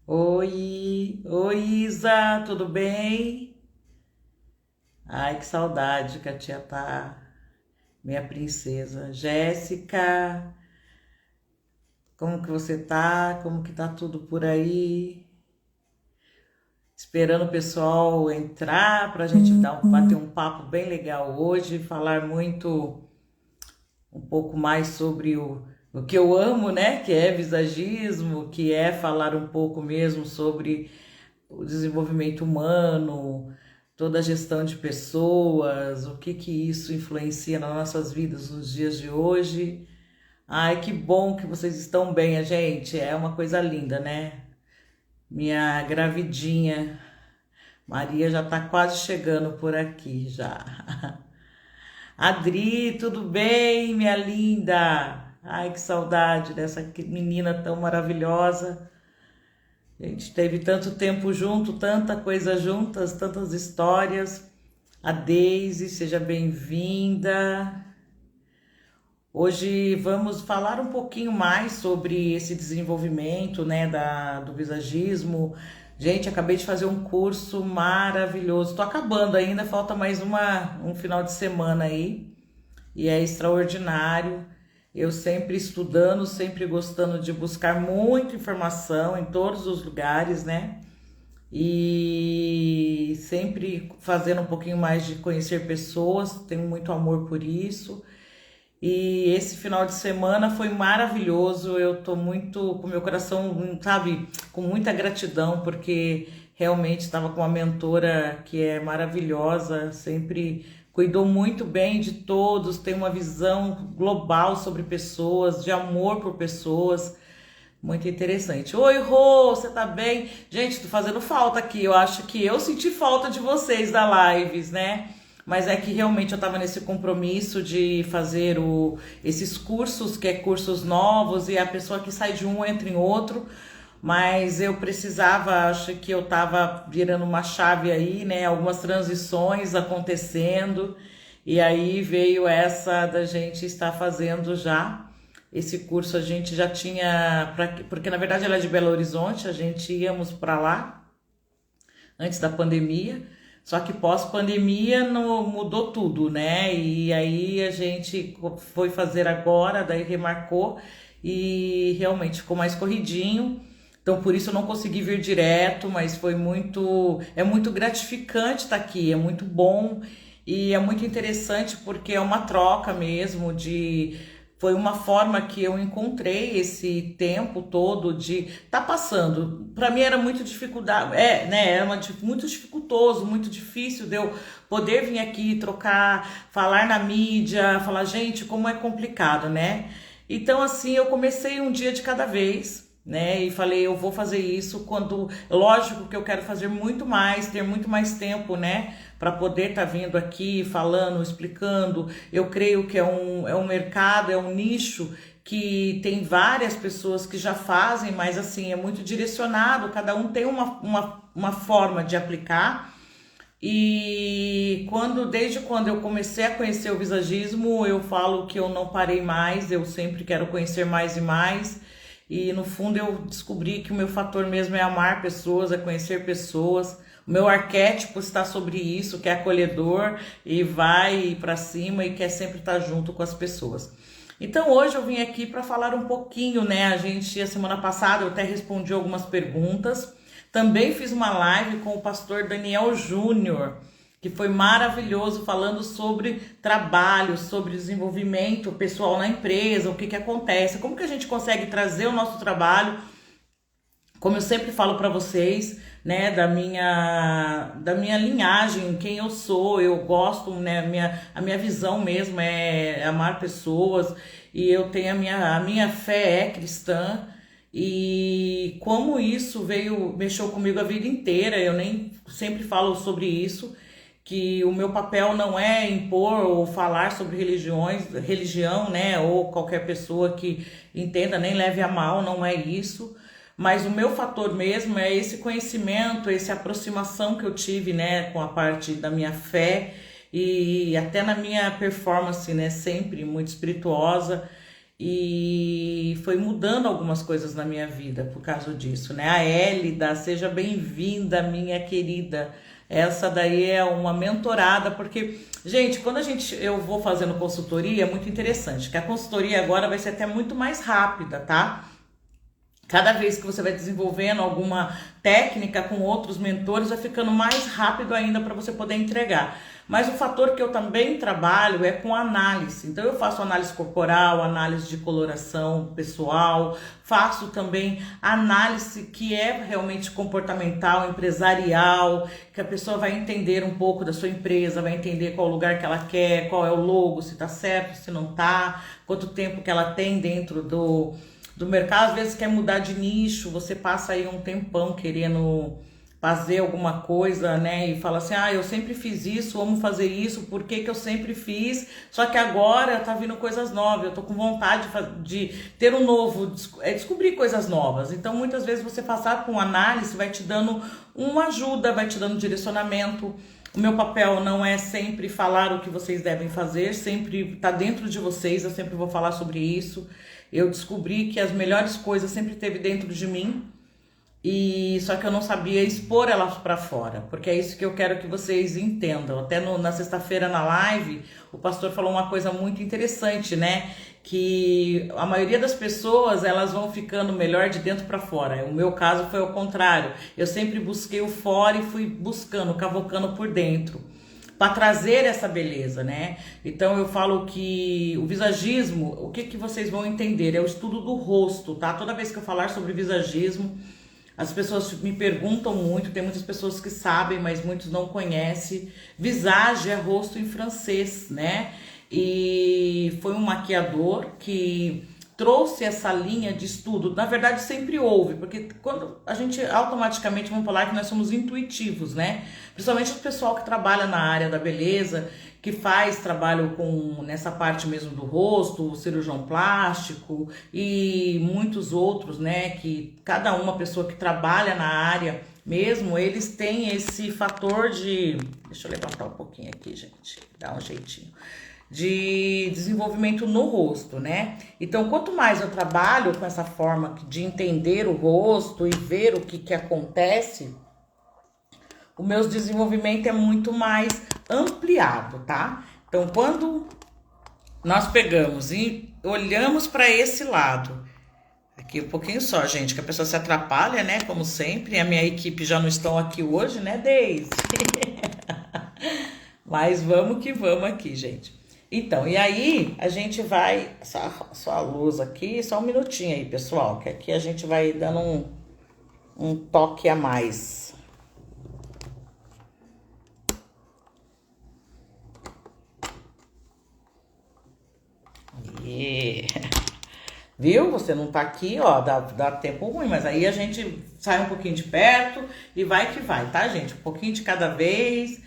Oi, Isa, tudo bem? Ai, que saudade que a tia tá, minha princesa. Jéssica, como que você tá? Como que tá tudo por aí? Esperando o pessoal entrar pra gente bater um papo bem legal hoje, falar muito, um pouco mais sobre o que eu amo, né? Que é visagismo, que é falar um pouco mesmo sobre o desenvolvimento humano, toda a gestão de pessoas, o que que isso influencia nas nossas vidas nos dias de hoje. Ai, que bom que vocês estão bem, a gente. É uma coisa linda, né? Minha gravidinha Maria já tá quase chegando por aqui já. Adri, tudo bem, minha linda? Ai, que saudade dessa menina tão maravilhosa. A gente teve tanto tempo junto, tanta coisa juntas, tantas histórias. A Daisy, seja bem-vinda. Hoje vamos falar um pouquinho mais sobre esse desenvolvimento, né, do visagismo. Gente, acabei de fazer um curso maravilhoso. Estou acabando ainda, falta mais um final de semana aí e é extraordinário. Eu sempre estudando, sempre gostando de buscar muita informação em todos os lugares, né? E sempre fazendo um pouquinho mais de conhecer pessoas, tenho muito amor por isso. E esse final de semana foi maravilhoso. Eu tô muito com meu coração, sabe, com muita gratidão, porque realmente estava com uma mentora que é maravilhosa, sempre cuidou muito bem de todos, tem uma visão global sobre pessoas, de amor por pessoas. Muito interessante. Oi, Rô, você tá bem? Gente, tô fazendo falta aqui. Eu acho que eu senti falta de vocês da lives, né? Mas é que realmente eu tava nesse compromisso de fazer esses cursos, que é cursos novos, e a pessoa que sai de um entra em outro. Mas eu precisava, acho que eu tava virando uma chave aí, né? Algumas transições acontecendo. E aí veio essa da gente estar fazendo já. Esse curso a gente já tinha, porque na verdade ela é de Belo Horizonte, a gente íamos para lá antes da pandemia, só que pós-pandemia mudou tudo, né? E aí a gente foi fazer agora, daí remarcou e realmente ficou mais corridinho. Então por isso eu não consegui vir direto, mas é muito gratificante estar aqui, é muito bom e é muito interessante porque é uma troca mesmo de foi uma forma que eu encontrei esse tempo todo de tá passando. Para mim era muito dificuldade, né? Muito dificultoso, muito difícil de eu poder vir aqui trocar, falar na mídia, falar, gente, como é complicado, né? Então, assim, eu comecei um dia de cada vez, né? E falei, eu vou fazer isso quando, lógico que eu quero fazer muito mais, ter muito mais tempo, né? Para poder estar vindo aqui falando, explicando. Eu creio que é um mercado, é um nicho que tem várias pessoas que já fazem, mas assim, é muito direcionado, cada um tem uma forma de aplicar. E desde quando eu comecei a conhecer o visagismo, eu falo que eu não parei mais, eu sempre quero conhecer mais e mais. E no fundo eu descobri que o meu fator mesmo é amar pessoas, é conhecer pessoas. O meu arquétipo está sobre isso, que é acolhedor e vai para cima e quer sempre estar junto com as pessoas. Então hoje eu vim aqui para falar um pouquinho, né? A semana passada eu até respondi algumas perguntas. Também fiz uma live com o pastor Daniel Júnior, que foi maravilhoso, falando sobre trabalho, sobre desenvolvimento pessoal na empresa, o que que acontece, como que a gente consegue trazer o nosso trabalho, como eu sempre falo para vocês, né, da minha linhagem, quem eu sou, eu gosto, né, a minha visão mesmo é amar pessoas, e eu tenho a minha fé é cristã, e como isso mexeu comigo a vida inteira, eu nem sempre falo sobre isso, que o meu papel não é impor ou falar sobre religião, né, ou qualquer pessoa que entenda, nem leve a mal, não é isso. Mas o meu fator mesmo é esse conhecimento, essa aproximação que eu tive, né, com a parte da minha fé e até na minha performance, né, sempre muito espirituosa. e foi mudando algumas coisas na minha vida por causa disso, né? A Hélida, seja bem-vinda, minha querida. Essa daí é uma mentorada, porque, gente, eu vou fazendo consultoria, é muito interessante, que a consultoria agora vai ser até muito mais rápida, tá? Cada vez que você vai desenvolvendo alguma técnica com outros mentores, vai ficando mais rápido ainda para você poder entregar. Mas o fator que eu também trabalho é com análise. Então eu faço análise corporal, análise de coloração pessoal, faço também análise que é realmente comportamental, empresarial, que a pessoa vai entender um pouco da sua empresa, vai entender qual lugar que ela quer, qual é o logo, se tá certo, se não tá, quanto tempo que ela tem dentro do mercado. Às vezes quer mudar de nicho, você passa aí um tempão querendo fazer alguma coisa, né, e fala assim, eu sempre fiz isso, vamos fazer isso, por que que eu sempre fiz, só que agora tá vindo coisas novas, eu tô com vontade de ter um novo, descobrir coisas novas. Então muitas vezes você passar com análise vai te dando uma ajuda, vai te dando direcionamento. O meu papel não é sempre falar o que vocês devem fazer, sempre tá dentro de vocês, eu sempre vou falar sobre isso. Eu descobri que as melhores coisas sempre esteve dentro de mim, e só que eu não sabia expor elas para fora, porque é isso que eu quero que vocês entendam. Até na sexta-feira na live, o pastor falou uma coisa muito interessante, né? Que a maioria das pessoas, elas vão ficando melhor de dentro para fora. O meu caso foi ao contrário. Eu sempre busquei o fora e fui buscando, cavocando por dentro, para trazer essa beleza, né? Então eu falo que o visagismo, o que vocês vão entender? É o estudo do rosto, tá? Toda vez que eu falar sobre visagismo, as pessoas me perguntam muito, tem muitas pessoas que sabem, mas muitos não conhecem. Visage é rosto em francês, né? E foi um maquiador que trouxe essa linha de estudo. Na verdade, sempre houve, porque quando a gente automaticamente, vamos falar que nós somos intuitivos, né? Principalmente o pessoal que trabalha na área da beleza, que faz trabalho nessa parte mesmo do rosto, o cirurgião plástico e muitos outros, né? Que cada uma pessoa que trabalha na área mesmo, eles têm esse fator de... Deixa eu levantar um pouquinho aqui, gente, dá um jeitinho. De desenvolvimento no rosto, né? Então, quanto mais eu trabalho com essa forma de entender o rosto e ver o que acontece, o meu desenvolvimento é muito mais ampliado, tá? Então, quando nós pegamos e olhamos para esse lado, aqui um pouquinho só, gente, que a pessoa se atrapalha, né? Como sempre, a minha equipe já não estão aqui hoje, né, Deise? Mas vamos que vamos aqui, gente. Então, e aí a gente vai, só a luz aqui, só um minutinho aí, pessoal, que aqui a gente vai dando um toque a mais. E... Viu? Você não tá aqui, ó, dá tempo ruim, mas aí a gente sai um pouquinho de perto e vai que vai, tá, gente? Um pouquinho de cada vez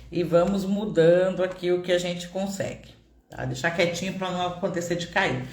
e vamos mudando aqui o que a gente consegue. Tá? Deixar quietinho para não acontecer de cair.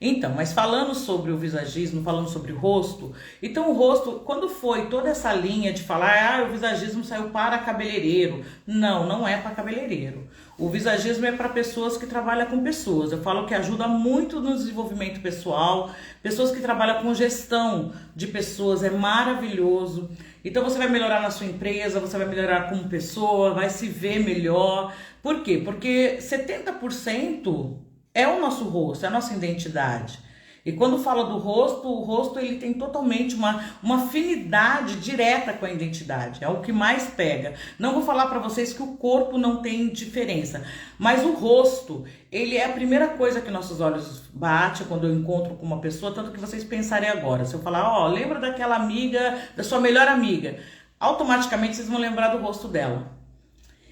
Então, mas falando sobre o visagismo, falando sobre o rosto, então o rosto, quando foi toda essa linha de falar, o visagismo saiu para cabeleireiro. Não, não é para cabeleireiro. O visagismo é para pessoas que trabalham com pessoas. Eu falo que ajuda muito no desenvolvimento pessoal, pessoas que trabalham com gestão de pessoas, é maravilhoso. Então você vai melhorar na sua empresa, você vai melhorar como pessoa, vai se ver melhor. Por quê? Porque 70% é o nosso rosto, é a nossa identidade. E quando fala do rosto, o rosto ele tem totalmente uma afinidade direta com a identidade. É o que mais pega. Não vou falar para vocês que o corpo não tem diferença, mas o rosto, ele é a primeira coisa que nossos olhos batem quando eu encontro com uma pessoa, tanto que vocês pensarem agora. Se eu falar, lembra daquela amiga, da sua melhor amiga, automaticamente vocês vão lembrar do rosto dela.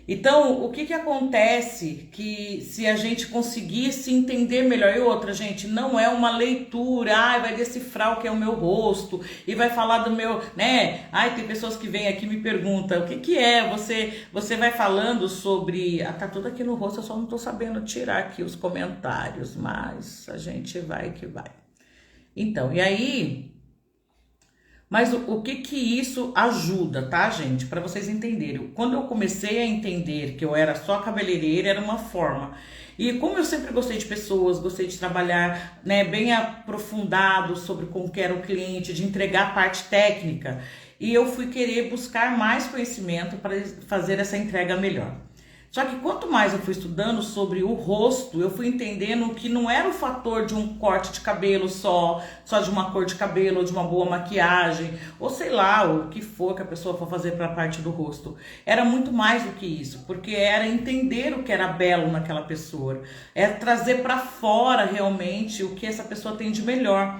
Então, o que acontece que se a gente conseguisse entender melhor, e outra, gente, não é uma leitura, vai decifrar o que é o meu rosto, e vai falar do meu, né, tem pessoas que vêm aqui e me perguntam, o que é, você vai falando sobre, tá tudo aqui no rosto, eu só não tô sabendo tirar aqui os comentários, mas a gente vai que vai. Então, e aí... Mas o que isso ajuda, tá, gente? Para vocês entenderem. Quando eu comecei a entender que eu era só cabeleireira, era uma forma. E como eu sempre gostei de pessoas, gostei de trabalhar, né, bem aprofundado sobre como que era o cliente, de entregar a parte técnica, e eu fui querer buscar mais conhecimento para fazer essa entrega melhor. Só que quanto mais eu fui estudando sobre o rosto, eu fui entendendo que não era o fator de um corte de cabelo só de uma cor de cabelo, ou de uma boa maquiagem, ou sei lá, o que for que a pessoa for fazer para a parte do rosto. Era muito mais do que isso, porque era entender o que era belo naquela pessoa, era trazer para fora realmente o que essa pessoa tem de melhor.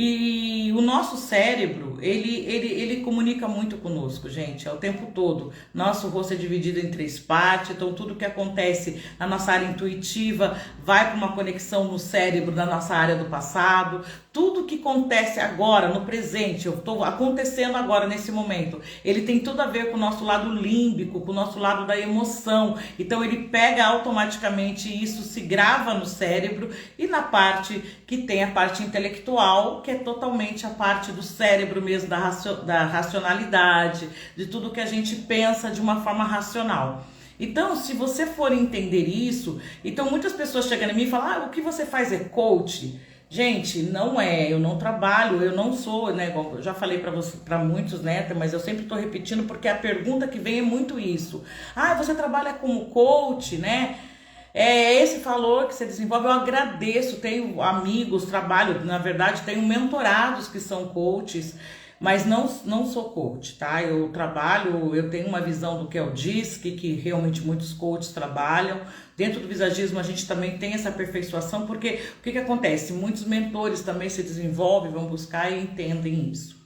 E o nosso cérebro, ele comunica muito conosco, gente, é o tempo todo. Nosso rosto é dividido em 3 partes, então tudo que acontece na nossa área intuitiva vai para uma conexão no cérebro da nossa área do passado. Tudo que acontece agora, no presente, eu estou acontecendo agora, nesse momento, ele tem tudo a ver com o nosso lado límbico, com o nosso lado da emoção. Então ele pega automaticamente isso, se grava no cérebro, e na parte que tem a parte intelectual, que é totalmente a parte do cérebro mesmo, da racionalidade, de tudo que a gente pensa de uma forma racional. Então, se você for entender isso, então muitas pessoas chegam em mim e falam, o que você faz é coach? Gente, não é, eu não trabalho, eu não sou, né, eu já falei para muitos, né, mas eu sempre estou repetindo porque a pergunta que vem é muito isso. Você trabalha como coach, né? É esse valor que você desenvolve, eu agradeço, tenho amigos, trabalho, na verdade tenho mentorados que são coaches, mas não sou coach, tá? Eu trabalho, eu tenho uma visão do que é o DISC, que realmente muitos coaches trabalham. Dentro do visagismo a gente também tem essa aperfeiçoação, porque o que acontece? Muitos mentores também se desenvolvem, vão buscar e entendem isso.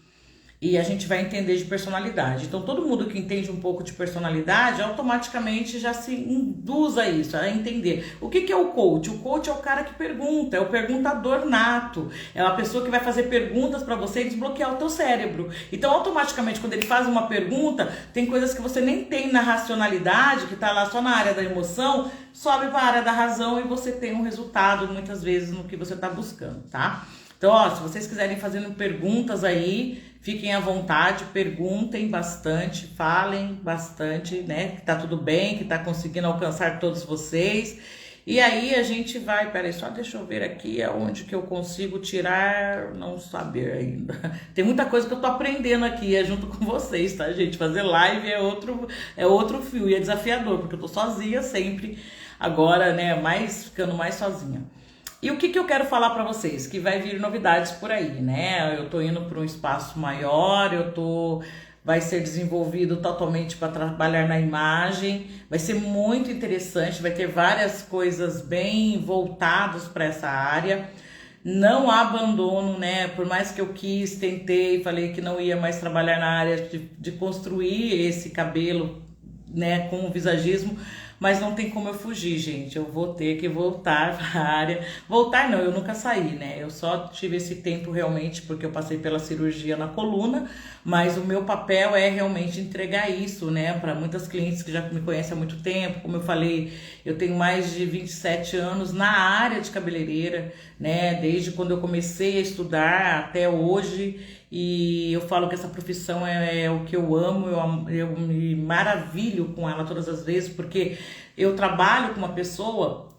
E a gente vai entender de personalidade. Então, todo mundo que entende um pouco de personalidade, automaticamente já se induz a isso, a entender. O que é o coach? O coach é o cara que pergunta, é o perguntador nato. É a pessoa que vai fazer perguntas para você e desbloquear o teu cérebro. Então, automaticamente, quando ele faz uma pergunta, tem coisas que você nem tem na racionalidade, que está lá só na área da emoção, sobe para a área da razão e você tem um resultado, muitas vezes, no que você está buscando, tá? Então, se vocês quiserem fazendo perguntas aí, fiquem à vontade, perguntem bastante, falem bastante, né? Que tá tudo bem, que tá conseguindo alcançar todos vocês. E aí a gente vai, peraí, só deixa eu ver aqui aonde que eu consigo tirar, não saber ainda. Tem muita coisa que eu tô aprendendo aqui, junto com vocês, tá, gente? Fazer live é outro fio e é desafiador, porque eu tô sozinha sempre, agora, né, ficando mais sozinha. E o que eu quero falar para vocês? Que vai vir novidades por aí, né? Eu tô indo para um espaço maior, vai ser desenvolvido totalmente para trabalhar na imagem, vai ser muito interessante, vai ter várias coisas bem voltadas para essa área. Não abandono, né? Por mais que eu tentei, falei que não ia mais trabalhar na área de construir esse cabelo, né, com o visagismo, mas não tem como eu fugir, gente. Eu vou ter que voltar para a área. Voltar não, eu nunca saí, né? Eu só tive esse tempo realmente porque eu passei pela cirurgia na coluna, mas o meu papel é realmente entregar isso, né, para muitas clientes que já me conhecem há muito tempo. Como eu falei, eu tenho mais de 27 anos na área de cabeleireira, né, desde quando eu comecei a estudar até hoje. E eu falo que essa profissão é o que eu amo, eu me maravilho com ela todas as vezes, porque eu trabalho com uma pessoa,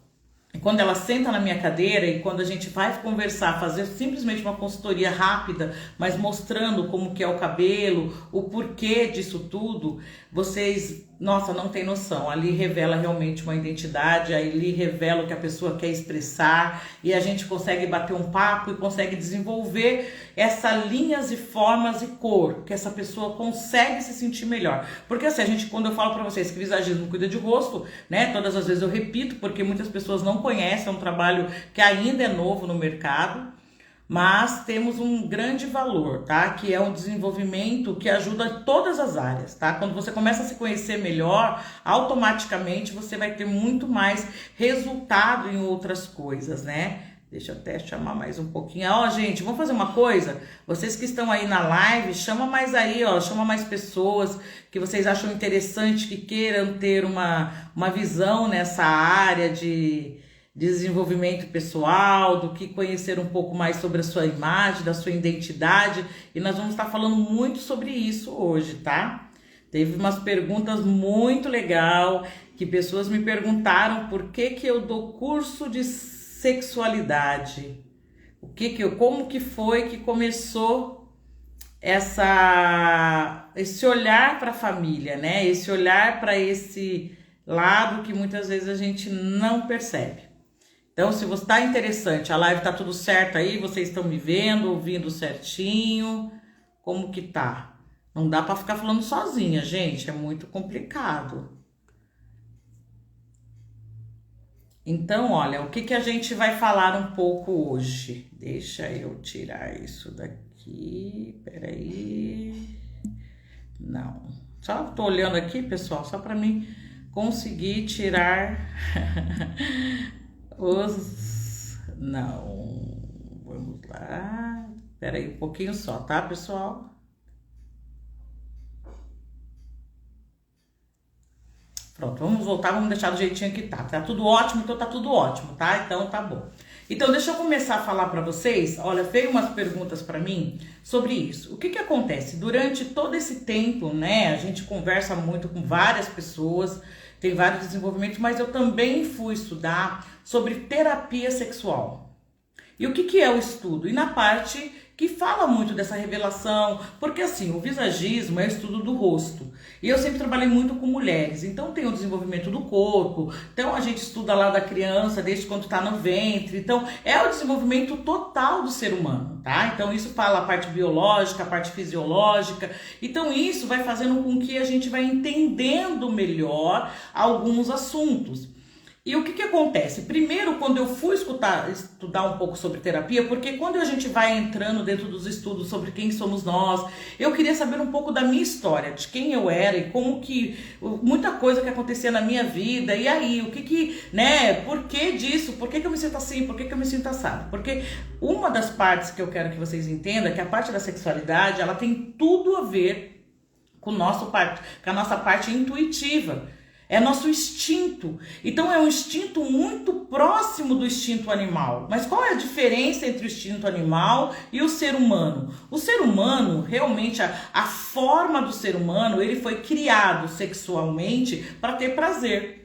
e quando ela senta na minha cadeira e quando a gente vai conversar, fazer simplesmente uma consultoria rápida, mas mostrando como que é o cabelo, o porquê disso tudo, vocês, nossa, não tem noção. Ali revela realmente uma identidade, ali revela o que a pessoa quer expressar e a gente consegue bater um papo e consegue desenvolver essas linhas e formas e cor, que essa pessoa consegue se sentir melhor. Porque assim, quando eu falo pra vocês que visagismo cuida de rosto, né, todas as vezes eu repito, porque muitas pessoas não conhecem, é um trabalho que ainda é novo no mercado, mas temos um grande valor, tá? Que é um desenvolvimento que ajuda todas as áreas, tá? Quando você começa a se conhecer melhor, automaticamente você vai ter muito mais resultado em outras coisas, né? Deixa eu até chamar mais um pouquinho. Gente, vamos fazer uma coisa? Vocês que estão aí na live, chama mais aí, chama mais pessoas que vocês acham interessante, que queiram ter uma visão nessa área de desenvolvimento pessoal, do que conhecer um pouco mais sobre a sua imagem, da sua identidade, e nós vamos estar falando muito sobre isso hoje, tá? Teve umas perguntas muito legal que pessoas me perguntaram por que que eu dou curso de sexualidade. Como que foi que começou esse olhar para a família, né? Esse olhar para esse lado que muitas vezes a gente não percebe. Então, se você está interessante, a live tá tudo certo aí, vocês estão me vendo, ouvindo certinho, como que tá? Não dá para ficar falando sozinha, gente, é muito complicado. Então, olha, o que que a gente vai falar um pouco hoje? Deixa eu tirar isso daqui, peraí. Não, só tô olhando aqui, pessoal, só para mim conseguir tirar Não, vamos lá. Espera aí um pouquinho só, tá, pessoal? Pronto, vamos voltar, vamos deixar do jeitinho que tá. Tá tudo ótimo, então tá tudo ótimo, tá? Então tá bom. Então deixa eu começar a falar para vocês. Olha, veio umas perguntas para mim sobre isso. O que que acontece? Durante todo esse tempo, né, a gente conversa muito com várias pessoas, tem vários desenvolvimentos, mas eu também fui estudar sobre terapia sexual. E o que que é o estudo? E na parte que fala muito dessa revelação, porque assim, o visagismo é o estudo do rosto. E eu sempre trabalhei muito com mulheres, então tem o desenvolvimento do corpo, então a gente estuda lá da criança, desde quando tá no ventre, então é o desenvolvimento total do ser humano, tá? Então isso fala a parte biológica, a parte fisiológica, então isso vai fazendo com que a gente vai entendendo melhor alguns assuntos. E o que que acontece? Primeiro, quando eu fui estudar um pouco sobre terapia, porque quando a gente vai entrando dentro dos estudos sobre quem somos nós, eu queria saber um pouco da minha história, de quem eu era e como que, muita coisa que acontecia na minha vida, e aí, o que que, né, por que disso? Por que que eu me sinto assim? Por que que eu me sinto assado? Porque uma das partes que eu quero que vocês entendam, que a parte da sexualidade, ela tem tudo a ver com a nossa parte intuitiva. É nosso instinto. Então é um instinto muito próximo do instinto animal. Mas qual é a diferença entre o instinto animal e o ser humano? O ser humano, realmente, a forma do ser humano, ele foi criado sexualmente para ter prazer.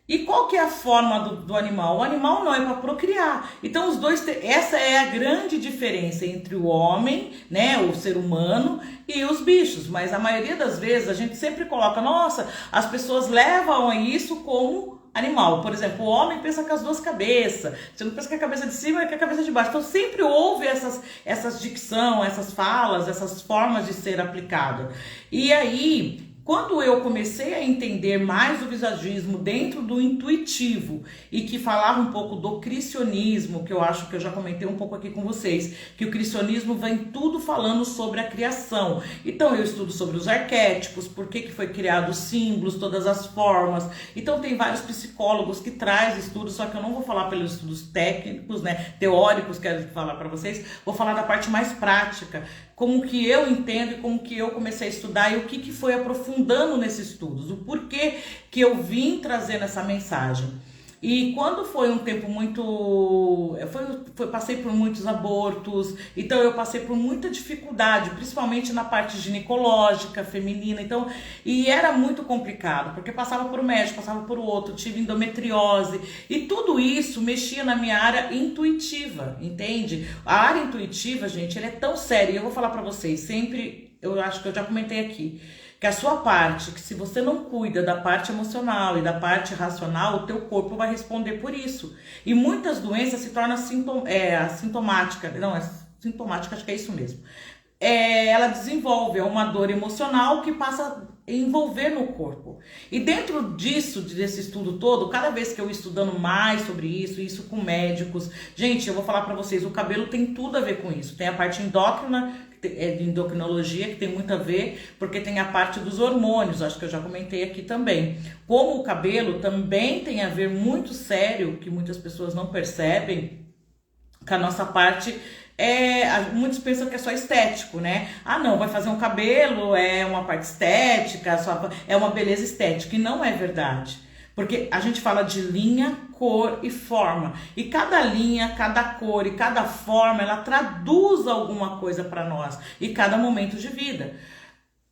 E qual que é a forma do animal? O animal não é para procriar. Então os dois, essa é a grande diferença entre o homem, né, o ser humano e os bichos. Mas a maioria das vezes a gente sempre coloca, nossa, as pessoas levam isso como animal. Por exemplo, o homem pensa com as duas cabeças. Você não pensa com a cabeça de cima e com a cabeça de baixo. Então sempre houve essas dicção, essas falas, essas formas de ser aplicado. E aí, quando eu comecei a entender mais o visagismo dentro do intuitivo e que falava um pouco do criacionismo, que eu acho que eu já comentei um pouco aqui com vocês, que o criacionismo vem tudo falando sobre a criação. Então eu estudo sobre os arquétipos, por que foi criado os símbolos, todas as formas. Então tem vários psicólogos que trazem estudos, só que eu não vou falar pelos estudos técnicos, né, teóricos, quero falar para vocês, vou falar da parte mais prática, como que eu entendo e como que eu comecei a estudar e o que foi aprofundando nesses estudos, o porquê que eu vim trazendo essa mensagem. E quando foi um tempo muito... passei por muitos abortos, então eu passei por muita dificuldade, principalmente na parte ginecológica, feminina, então, e era muito complicado, porque passava por um médico, passava por outro, tive endometriose, e tudo isso mexia na minha área intuitiva, entende? A área intuitiva, gente, ela é tão séria, e eu vou falar pra vocês, sempre, eu acho que eu já comentei aqui, que a sua parte, que se você não cuida da parte emocional e da parte racional, o teu corpo vai responder por isso. E muitas doenças se tornam assintomática, não, é sintomática, acho que é isso mesmo. Ela desenvolve uma dor emocional que passa a envolver no corpo. E dentro disso, desse estudo todo, cada vez que eu estudando mais sobre isso com médicos, gente, eu vou falar pra vocês, o cabelo tem tudo a ver com isso. Tem a parte endócrina, de endocrinologia, que tem muito a ver, porque tem a parte dos hormônios, acho que eu já comentei aqui também. Como o cabelo também tem a ver muito sério, que muitas pessoas não percebem, com a nossa parte, muitos pensam que é só estético, né? Ah, não, vai fazer um cabelo, é uma parte estética, é uma beleza estética, e não é verdade. Porque a gente fala de linha, cor e forma. E cada linha, cada cor e cada forma, ela traduz alguma coisa para nós. E cada momento de vida.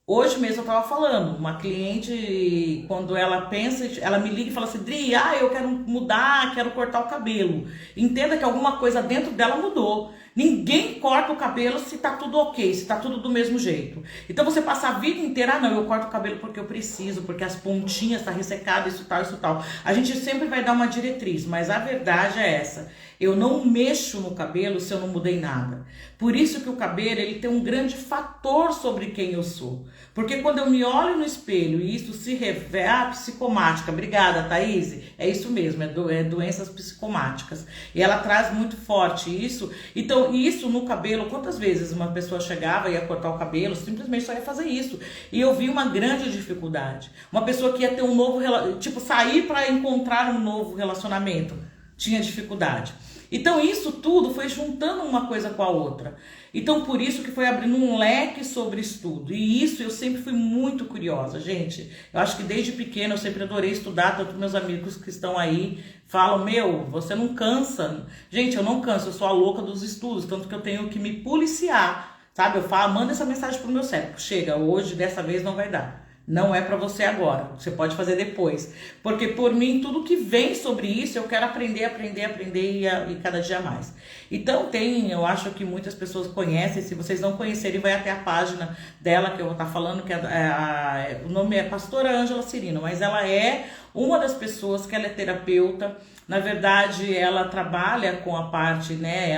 Hoje mesmo eu tava falando, uma cliente, quando ela pensa, ela me liga e fala assim, Dri, eu quero mudar, quero cortar o cabelo. Entenda que alguma coisa dentro dela mudou. Ninguém corta o cabelo se tá tudo ok, se tá tudo do mesmo jeito. Então você passa a vida inteira, não, eu corto o cabelo porque eu preciso, porque as pontinhas tá ressecado, isso tal, isso tal. A gente sempre vai dar uma diretriz, mas a verdade é essa. Eu não mexo no cabelo se eu não mudei nada. Por isso que o cabelo, ele tem um grande fator sobre quem eu sou. Porque quando eu me olho no espelho e isso se revela, psicomática, obrigada, Thaís, é isso mesmo, é doenças psicomáticas. E ela traz muito forte isso. Então, isso no cabelo, quantas vezes uma pessoa chegava e ia cortar o cabelo, simplesmente só ia fazer isso. E eu vi uma grande dificuldade. Uma pessoa que ia ter um novo, tipo, sair para encontrar um novo relacionamento, tinha dificuldade. Então isso tudo foi juntando uma coisa com a outra. Então por isso que foi abrindo um leque sobre estudo. E isso eu sempre fui muito curiosa, gente. Eu acho que desde pequena eu sempre adorei estudar, tanto meus amigos que estão aí falam, você não cansa. Gente, eu não canso, eu sou a louca dos estudos, tanto que eu tenho que me policiar, sabe? Eu falo, manda essa mensagem pro meu cérebro, chega, hoje, dessa vez não vai dar. Não é para você agora, você pode fazer depois. Porque por mim, tudo que vem sobre isso, eu quero aprender e cada dia mais. Então eu acho que muitas pessoas conhecem, se vocês não conhecerem, vai até a página dela que eu vou estar falando, que o nome é Pastora Ângela Cirino, mas ela é uma das pessoas que ela é terapeuta. Na verdade, ela trabalha com a parte, né,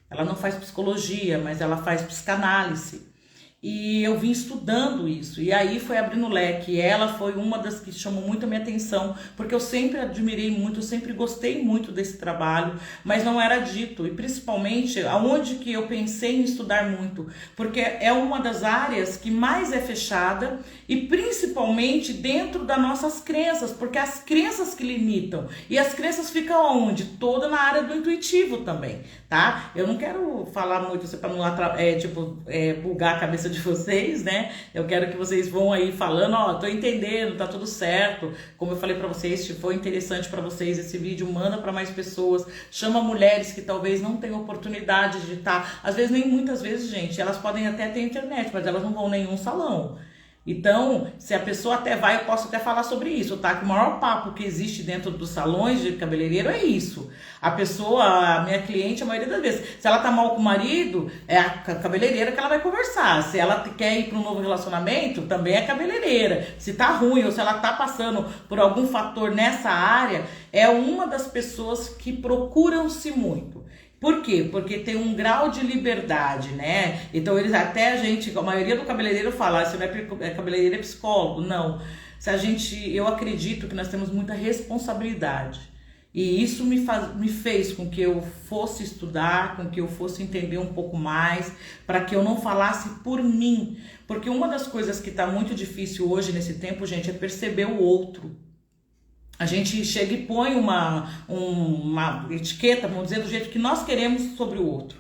ela não faz psicologia, mas ela faz psicanálise. E eu vim estudando isso, e aí foi abrindo leque. Ela foi uma das que chamou muito a minha atenção, porque eu sempre admirei muito, eu sempre gostei muito desse trabalho, mas não era dito, e principalmente aonde que eu pensei em estudar muito, porque é uma das áreas que mais é fechada, e principalmente dentro das nossas crenças, porque as crenças que limitam, e as crenças ficam onde? Toda na área do intuitivo também, tá? Eu não quero falar muito para não bugar a cabeça de vocês, né? Eu quero que vocês vão aí falando, tô entendendo, tá tudo certo. Como eu falei para vocês, se for interessante para vocês esse vídeo, manda para mais pessoas, chama mulheres que talvez não tenham oportunidade de estar, às vezes nem muitas vezes, gente, elas podem até ter internet, mas elas não vão em nenhum salão. Então, se a pessoa até vai, eu posso até falar sobre isso, tá? Que o maior papo que existe dentro dos salões de cabeleireiro é isso. A minha cliente, a maioria das vezes, se ela tá mal com o marido, é a cabeleireira que ela vai conversar. Se ela quer ir para um novo relacionamento, também é cabeleireira. Se tá ruim ou se ela tá passando por algum fator nessa área, é uma das pessoas que procuram-se muito. Por quê? Porque tem um grau de liberdade, né? Então a maioria do cabeleireiro fala, você não é cabeleireiro, é psicólogo. Não. Eu acredito que nós temos muita responsabilidade. E isso me fez com que eu fosse estudar, com que eu fosse entender um pouco mais, para que eu não falasse por mim. Porque uma das coisas que está muito difícil hoje nesse tempo, gente, é perceber o outro. A gente chega e põe uma etiqueta, vamos dizer, do jeito que nós queremos sobre o outro.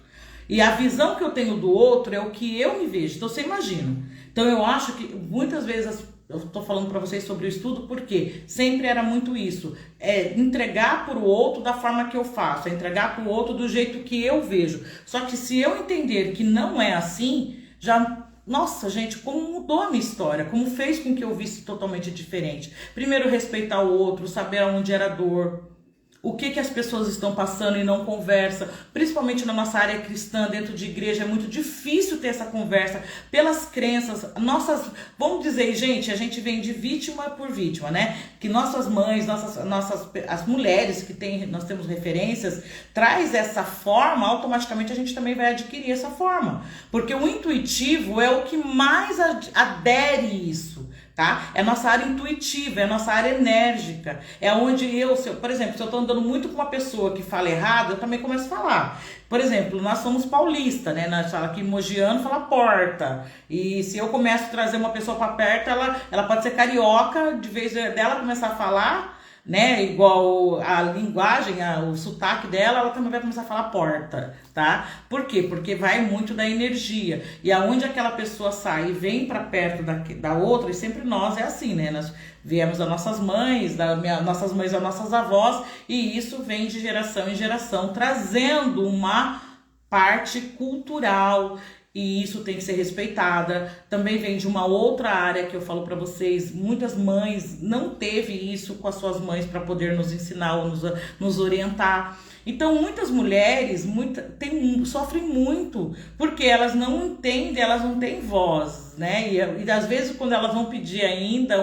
E a visão que eu tenho do outro é o que eu me vejo. Então você imagina. Então eu acho que muitas vezes eu estou falando para vocês sobre o estudo porque sempre era muito isso. É entregar para o outro da forma que eu faço. É entregar para o outro do jeito que eu vejo. Só que se eu entender que não é assim, já... Nossa, gente, como mudou a minha história, como fez com que eu visse totalmente diferente. Primeiro, respeitar o outro, saber onde era a dor, o que as pessoas estão passando e não conversa, principalmente na nossa área cristã, dentro de igreja, é muito difícil ter essa conversa pelas crenças, vamos dizer, gente, a gente vem de vítima por vítima, né? Que nossas mães, as mulheres nós temos referências, traz essa forma, automaticamente a gente também vai adquirir essa forma, porque o intuitivo é o que mais adere isso. Tá? É a nossa área intuitiva, é a nossa área enérgica, é onde por exemplo, se eu tô andando muito com uma pessoa que fala errado, eu também começo a falar. Por exemplo, nós somos paulistas, né? Nós fala aqui mogiano, fala porta. E se eu começo a trazer uma pessoa para perto, ela pode ser carioca, de vez dela começar a falar, né, igual a linguagem, o sotaque dela, ela também vai começar a falar porta, tá? Por quê? Porque vai muito da energia. E aonde aquela pessoa sai e vem para perto da outra, e sempre nós é assim, né? Nós viemos das nossas mães, nossas mães, das nossas avós, e isso vem de geração em geração, trazendo uma parte cultural e isso tem que ser respeitada. Também vem de uma outra área que eu falo para vocês, muitas mães não teve isso com as suas mães para poder nos ensinar ou nos orientar. Então muitas mulheres sofrem muito, porque elas não entendem, elas não têm voz, né? E às vezes quando elas vão pedir ainda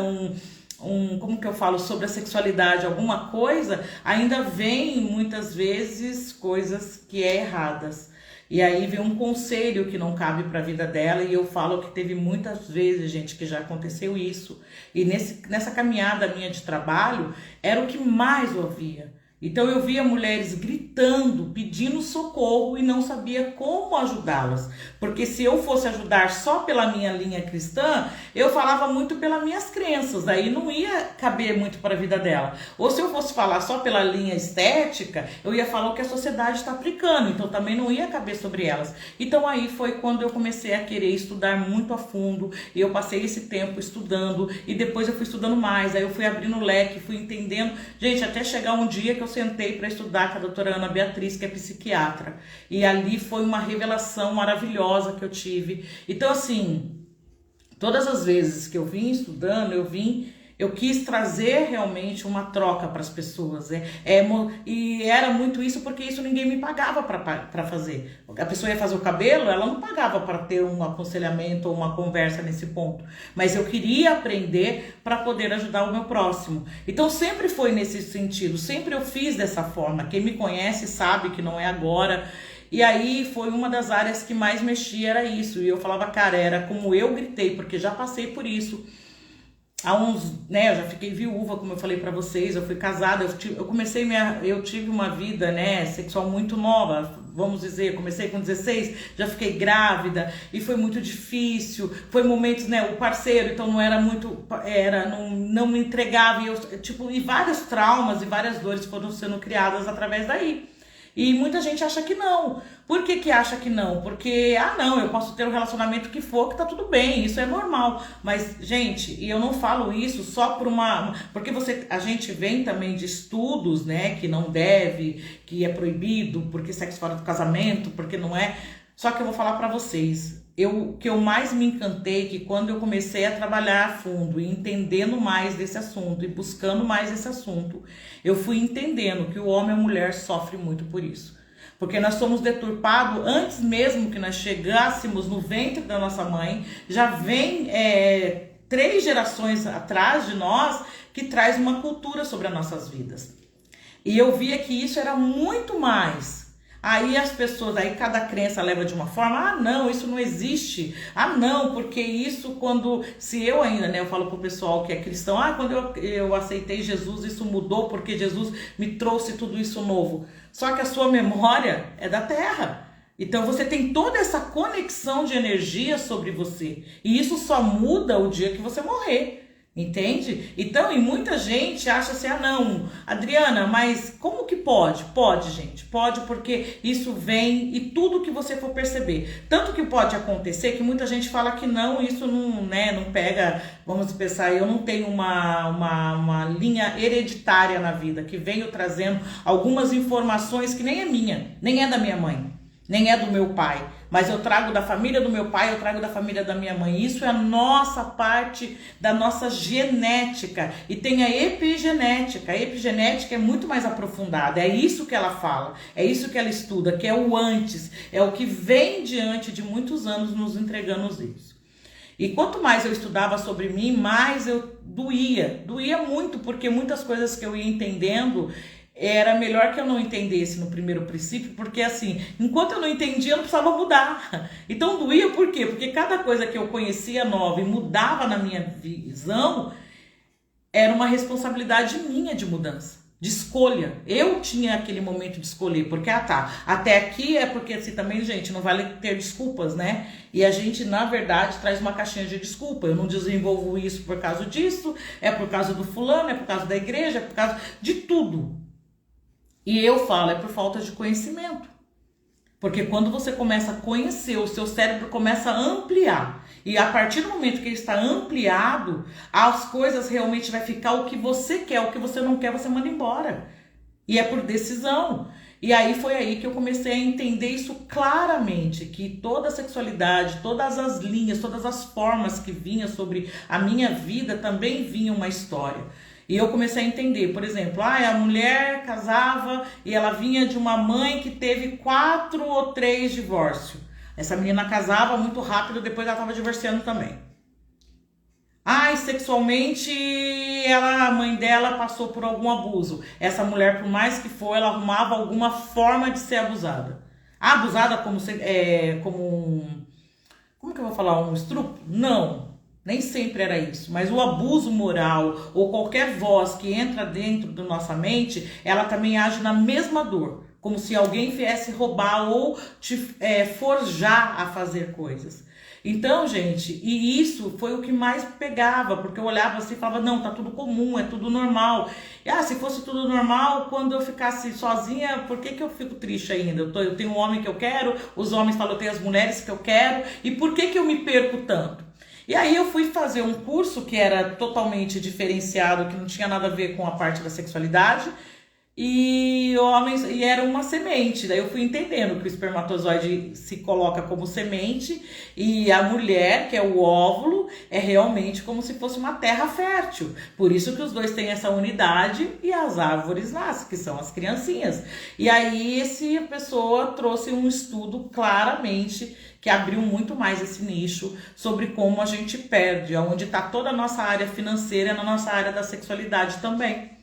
como que eu falo, sobre a sexualidade, alguma coisa, ainda vem muitas vezes coisas que é erradas. E aí vem um conselho que não cabe para a vida dela, e eu falo que teve muitas vezes, gente, que já aconteceu isso. E nessa caminhada minha de trabalho, era o que mais eu ouvia. Então eu via mulheres gritando, pedindo socorro e não sabia como ajudá-las. Porque se eu fosse ajudar só pela minha linha cristã, eu falava muito pelas minhas crenças, aí não ia caber muito para a vida dela. Ou se eu fosse falar só pela linha estética, eu ia falar o que a sociedade está aplicando, então também não ia caber sobre elas. Então aí foi quando eu comecei a querer estudar muito a fundo, e eu passei esse tempo estudando, e depois eu fui estudando mais, aí eu fui abrindo o leque, fui entendendo, gente, até chegar um dia que eu sentei para estudar com a doutora Ana Beatriz, que é psiquiatra, e ali foi uma revelação maravilhosa que eu tive. Então assim, todas as vezes que eu vim estudando, eu quis trazer realmente uma troca para as pessoas, e era muito isso, porque isso ninguém me pagava para fazer. A pessoa ia fazer o cabelo, ela não pagava para ter um aconselhamento ou uma conversa nesse ponto, mas eu queria aprender para poder ajudar o meu próximo. Então sempre foi nesse sentido, sempre eu fiz dessa forma. Quem me conhece sabe que não é agora. E aí foi uma das áreas que mais mexia, era isso. E eu falava, cara, era como eu gritei, porque já passei por isso. Há uns, né, eu já fiquei viúva, como eu falei pra vocês, eu fui casada, eu tive uma vida, né, sexual muito nova, vamos dizer, comecei com 16, já fiquei grávida, e foi muito difícil, foi momentos, né, o parceiro, então não era muito, não me entregava, e vários traumas e várias dores foram sendo criadas através daí. E muita gente acha que não. Por que acha que não? Porque, não, eu posso ter o relacionamento que for, que tá tudo bem, isso é normal. Mas, gente, e eu não falo isso só por porque a gente vem também de estudos, né, que não deve, que é proibido, porque sexo fora do casamento, porque não é. Só que eu vou falar pra vocês, o que eu mais me encantei, que quando eu comecei a trabalhar a fundo e entendendo mais desse assunto e buscando mais esse assunto, eu fui entendendo que o homem e a mulher sofrem muito por isso. Porque nós somos deturpados antes mesmo que nós chegássemos no ventre da nossa mãe, já vem 3 gerações atrás de nós que traz uma cultura sobre as nossas vidas. E eu via que isso era muito mais. Aí as pessoas, aí cada crença leva de uma forma, não, isso não existe, não, porque isso se eu ainda, né, eu falo pro pessoal que é cristão, quando eu aceitei Jesus, isso mudou, porque Jesus me trouxe tudo isso novo. Só que a sua memória é da terra. Então você tem toda essa conexão de energia sobre você, e isso só muda o dia que você morrer. Entende? Então, e muita gente acha assim, não, Adriana, mas como que pode? Pode, gente, pode, porque isso vem e tudo que você for perceber. Tanto que pode acontecer que muita gente fala que não, isso não, né, não pega, vamos pensar, eu não tenho uma linha hereditária na vida, que venho trazendo algumas informações que nem é minha, nem é da minha mãe, nem é do meu pai. Mas eu trago da família do meu pai, eu trago da família da minha mãe. Isso é a nossa parte da nossa genética. E tem a epigenética. A epigenética é muito mais aprofundada. É isso que ela fala, é isso que ela estuda, que é o antes. É o que vem diante de muitos anos nos entregando isso. E quanto mais eu estudava sobre mim, mais eu doía. Doía muito, porque muitas coisas que eu ia entendendo, era melhor que eu não entendesse no primeiro princípio, porque assim, enquanto eu não entendia, eu não precisava mudar. Então doía por quê? Porque cada coisa que eu conhecia nova e mudava na minha visão, era uma responsabilidade minha de mudança, de escolha. Eu tinha aquele momento de escolher, porque, até aqui é porque assim também, gente, não vale ter desculpas, né? E a gente, na verdade, traz uma caixinha de desculpa. Eu não desenvolvo isso por causa disso, é por causa do fulano, é por causa da igreja, é por causa de tudo. E eu falo, é por falta de conhecimento. Porque quando você começa a conhecer, o seu cérebro começa a ampliar. E a partir do momento que ele está ampliado, as coisas realmente vai ficar o que você quer, o que você não quer, você manda embora. E é por decisão. E aí foi aí que eu comecei a entender isso claramente, que toda a sexualidade, todas as linhas, todas as formas que vinha sobre a minha vida também vinha uma história. E eu comecei a entender, por exemplo, a mulher casava e ela vinha de uma mãe que teve 4 ou 3 divórcios. Essa menina casava muito rápido, depois ela estava divorciando também. Sexualmente, a mãe dela passou por algum abuso. Essa mulher, por mais que for, ela arrumava alguma forma de ser abusada. Abusada como como que eu vou falar? Um estupro? Não, nem sempre era isso. Mas o abuso moral ou qualquer voz que entra dentro da nossa mente, ela também age na mesma dor. Como se alguém viesse roubar ou te forjar a fazer coisas. Então, gente, e isso foi o que mais pegava, porque eu olhava assim e falava, não, tá tudo comum, é tudo normal. E, se fosse tudo normal, quando eu ficasse sozinha, por que eu fico triste ainda? Eu tenho um homem que eu quero, os homens falam, eu tenho as mulheres que eu quero, e por que eu me perco tanto? E aí eu fui fazer um curso que era totalmente diferenciado, que não tinha nada a ver com a parte da sexualidade, e era uma semente. Daí eu fui entendendo que o espermatozoide se coloca como semente e a mulher, que é o óvulo, é realmente como se fosse uma terra fértil. Por isso que os dois têm essa unidade e as árvores nascem, que são as criancinhas. E aí a pessoa trouxe um estudo claramente que abriu muito mais esse nicho sobre como a gente perde, onde está toda a nossa área financeira, na nossa área da sexualidade também.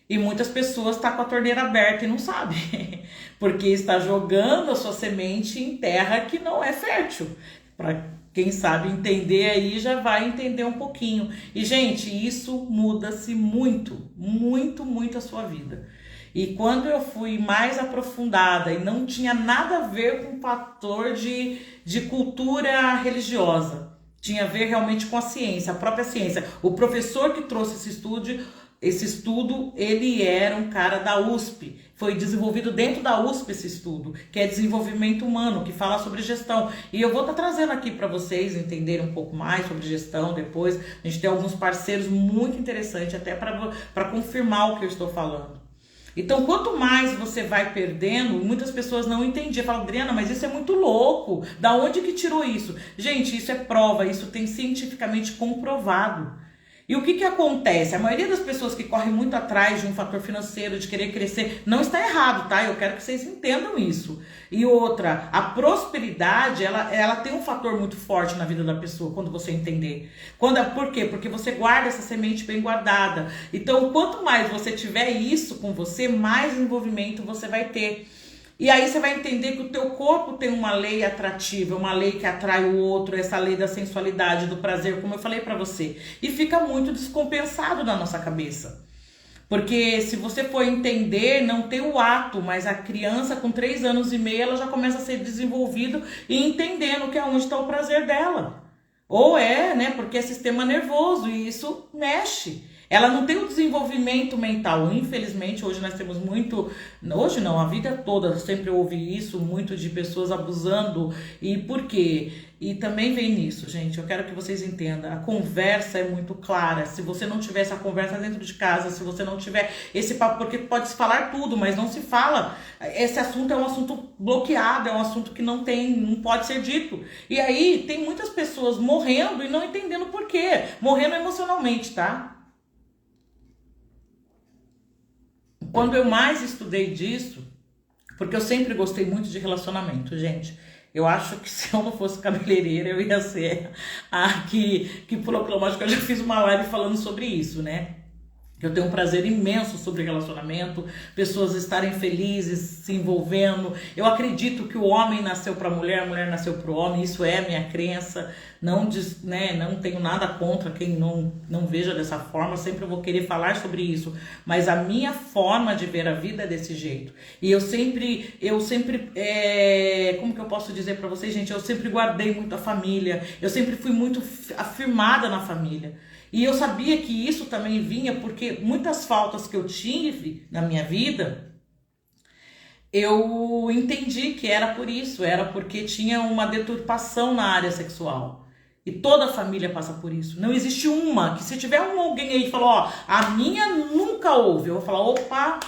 E muitas pessoas estão com a torneira aberta e não sabem, porque está jogando a sua semente em terra que não é fértil. Para quem sabe entender aí, já vai entender um pouquinho. E, gente, isso muda-se muito, muito, muito a sua vida. E quando eu fui mais aprofundada e não tinha nada a ver com o fator de cultura religiosa, tinha a ver realmente com a ciência, a própria ciência. O professor que trouxe esse estudo, ele era um cara da USP. Foi desenvolvido dentro da USP esse estudo, que é desenvolvimento humano, que fala sobre gestão. E eu vou estar trazendo aqui para vocês entenderem um pouco mais sobre gestão depois. A gente tem alguns parceiros muito interessantes até para confirmar o que eu estou falando. Então, quanto mais você vai perdendo, muitas pessoas não entendiam. Falam, Adriana, mas isso é muito louco. Da onde que tirou isso? Gente, isso é prova, isso tem cientificamente comprovado. E o que acontece? A maioria das pessoas que correm muito atrás de um fator financeiro, de querer crescer, não está errado, tá? Eu quero que vocês entendam isso. E outra, a prosperidade, ela tem um fator muito forte na vida da pessoa, quando você entender. Por quê? Porque você guarda essa semente bem guardada. Então, quanto mais você tiver isso com você, mais desenvolvimento você vai ter. E aí você vai entender que o teu corpo tem uma lei atrativa, uma lei que atrai o outro, essa lei da sensualidade, do prazer, como eu falei pra você. E fica muito descompensado na nossa cabeça. Porque se você for entender, não tem o ato, mas a criança com 3 anos e meio, ela já começa a ser desenvolvida e entendendo que é onde está o prazer dela. Ou porque é sistema nervoso e isso mexe. Ela não tem o desenvolvimento mental. Infelizmente, hoje nós temos muito... Hoje não, a vida toda eu sempre ouvi isso, muito de pessoas abusando. E por quê? E também vem nisso, gente. Eu quero que vocês entendam. A conversa é muito clara. Se você não tiver essa conversa dentro de casa, se você não tiver esse papo... Porque pode se falar tudo, mas não se fala. Esse assunto é um assunto bloqueado, é um assunto que não pode ser dito. E aí, tem muitas pessoas morrendo e não entendendo por quê. Morrendo emocionalmente, tá? Quando eu mais estudei disso, porque eu sempre gostei muito de relacionamento, gente. Eu acho que se eu não fosse cabeleireira, eu ia ser a que pulou pela mágica. Eu já fiz uma live falando sobre isso, né? Eu tenho um prazer imenso sobre relacionamento, pessoas estarem felizes, se envolvendo. Eu acredito que o homem nasceu para a mulher nasceu para o homem, isso é a minha crença. Não tenho nada contra quem não veja dessa forma, sempre vou querer falar sobre isso. Mas a minha forma de ver a vida é desse jeito. E eu sempre como que eu posso dizer para vocês, gente? Eu sempre guardei muito a família, eu sempre fui muito afirmada na família. E eu sabia que isso também vinha porque muitas faltas que eu tive na minha vida, eu entendi que era por isso, era porque tinha uma deturpação na área sexual. E toda a família passa por isso. Não existe uma, que se tiver alguém aí que falou, a minha nunca houve, eu vou falar, opa,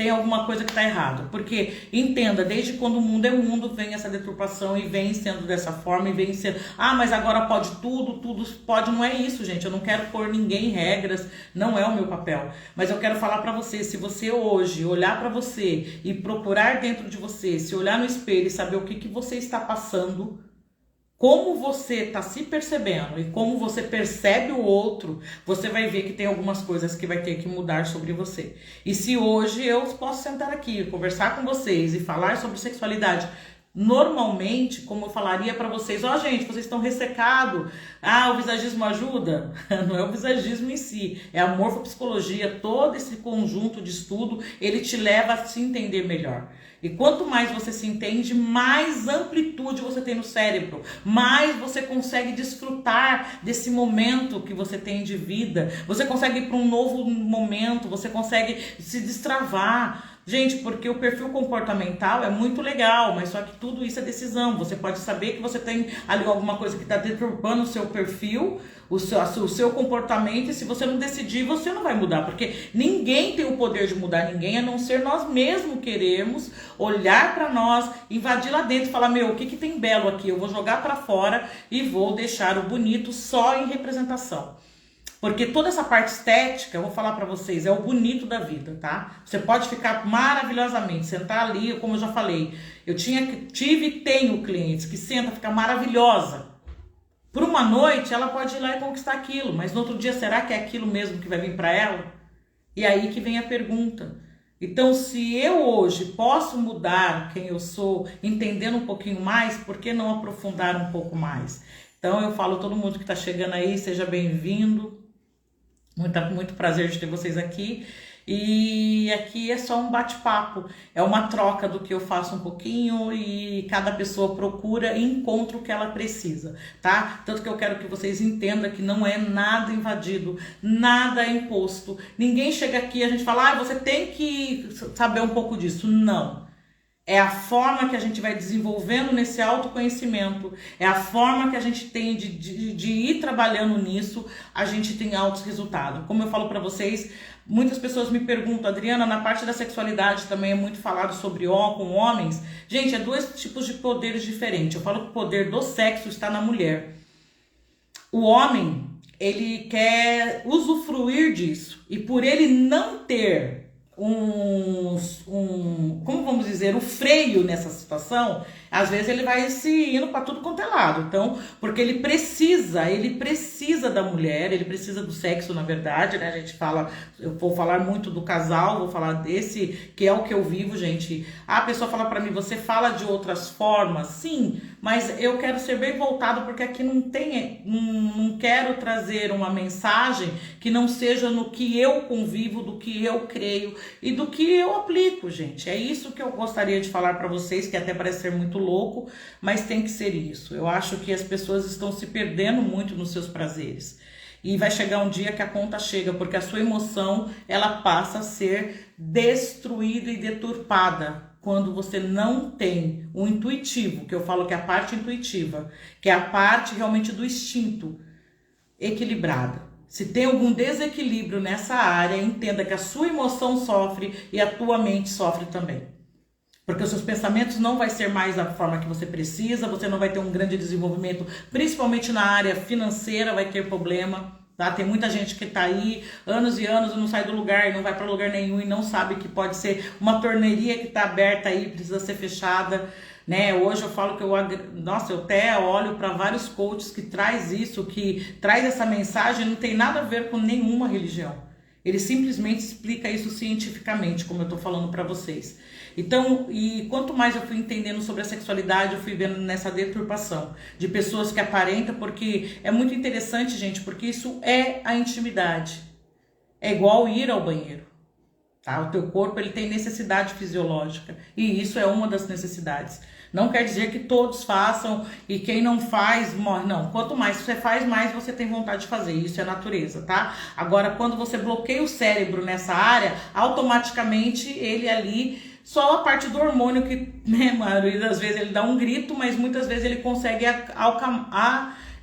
tem alguma coisa que está errado. Porque, entenda, desde quando o mundo é mundo, vem essa deturpação e vem sendo dessa forma e vem sendo... Ah, mas agora pode tudo, tudo pode. Não é isso, gente. Eu não quero pôr ninguém em regras, não é o meu papel. Mas eu quero falar para você, se você hoje olhar para você e procurar dentro de você, se olhar no espelho e saber o que você está passando... Como você está se percebendo e como você percebe o outro, você vai ver que tem algumas coisas que vai ter que mudar sobre você. E se hoje eu posso sentar aqui, conversar com vocês e falar sobre sexualidade, normalmente, como eu falaria para vocês, ó gente, vocês estão ressecados, o visagismo ajuda? Não é o visagismo em si, é a morfopsicologia, todo esse conjunto de estudo, ele te leva a se entender melhor. E quanto mais você se entende, mais amplitude você tem no cérebro, mais você consegue desfrutar desse momento que você tem de vida, você consegue ir para um novo momento, você consegue se destravar. Gente, porque o perfil comportamental é muito legal, mas só que tudo isso é decisão. Você pode saber que você tem ali alguma coisa que está deturpando o seu perfil, o seu comportamento, e se você não decidir, você não vai mudar, porque ninguém tem o poder de mudar ninguém, a não ser nós mesmos queremos olhar para nós, invadir lá dentro e falar, meu, o que tem belo aqui? Eu vou jogar para fora e vou deixar o bonito só em representação. Porque toda essa parte estética, eu vou falar pra vocês, é o bonito da vida, tá? Você pode ficar maravilhosamente, sentar ali, como eu já falei. Eu tive e tenho clientes que sentam, fica maravilhosa. Por uma noite, ela pode ir lá e conquistar aquilo, mas no outro dia, será que é aquilo mesmo que vai vir pra ela? E aí que vem a pergunta. Então, se eu hoje posso mudar quem eu sou, entendendo um pouquinho mais, por que não aprofundar um pouco mais? Então, eu falo a todo mundo que tá chegando aí, seja bem-vindo. Muito prazer de ter vocês aqui. E aqui é só um bate-papo, é uma troca do que eu faço um pouquinho e cada pessoa procura e encontra o que ela precisa, tá? Tanto que eu quero que vocês entendam que não é nada invadido, nada é imposto. Ninguém chega aqui e a gente fala, você tem que saber um pouco disso. Não. É a forma que a gente vai desenvolvendo nesse autoconhecimento, é a forma que a gente tem de ir trabalhando nisso, a gente tem altos resultados. Como eu falo para vocês, muitas pessoas me perguntam, Adriana, na parte da sexualidade também é muito falado sobre com homens. Gente, é dois tipos de poderes diferentes. Eu falo que o poder do sexo está na mulher. O homem, ele quer usufruir disso, e por ele não ter como vamos dizer, o freio nessa situação, às vezes ele vai se indo para tudo quanto é lado. Então, porque ele precisa da mulher, ele precisa do sexo, na verdade, né? A gente fala, eu vou falar muito do casal, vou falar desse, que é o que eu vivo, gente. A pessoa fala para mim, você fala de outras formas? Sim, mas eu quero ser bem voltado, porque aqui não quero trazer uma mensagem que não seja no que eu convivo, do que eu creio e do que eu aplico, gente. É isso que eu gostaria de falar para vocês, que até parece ser muito louco, mas tem que ser isso. Eu acho que as pessoas estão se perdendo muito nos seus prazeres. E vai chegar um dia que a conta chega, porque a sua emoção, ela passa a ser destruída e deturpada quando você não tem o intuitivo, que eu falo que é a parte intuitiva, que é a parte realmente do instinto equilibrada. Se tem algum desequilíbrio nessa área, entenda que a sua emoção sofre e a tua mente sofre também. Porque os seus pensamentos não vai ser mais da forma que você precisa, você não vai ter um grande desenvolvimento, principalmente na área financeira vai ter problema, tá? Tem muita gente que tá aí anos e anos e não sai do lugar, e não vai para lugar nenhum e não sabe que pode ser uma torneiria que tá aberta aí, precisa ser fechada, né? Hoje eu falo que eu até olho para vários coaches que traz isso, que traz essa mensagem, não tem nada a ver com nenhuma religião. Ele simplesmente explica isso cientificamente, como eu tô falando para vocês. Então, e quanto mais eu fui entendendo sobre a sexualidade, eu fui vendo nessa deturpação de pessoas que aparentam, porque é muito interessante, gente, porque isso é a intimidade. É igual ir ao banheiro, tá? O teu corpo, ele tem necessidade fisiológica, e isso é uma das necessidades. Não quer dizer que todos façam e quem não faz morre, não. Quanto mais você faz, mais você tem vontade de fazer. Isso é natureza, tá? Agora, quando você bloqueia o cérebro nessa área, automaticamente ele ali, só a parte do hormônio que, né, a maioria das vezes ele dá um grito, mas muitas vezes ele consegue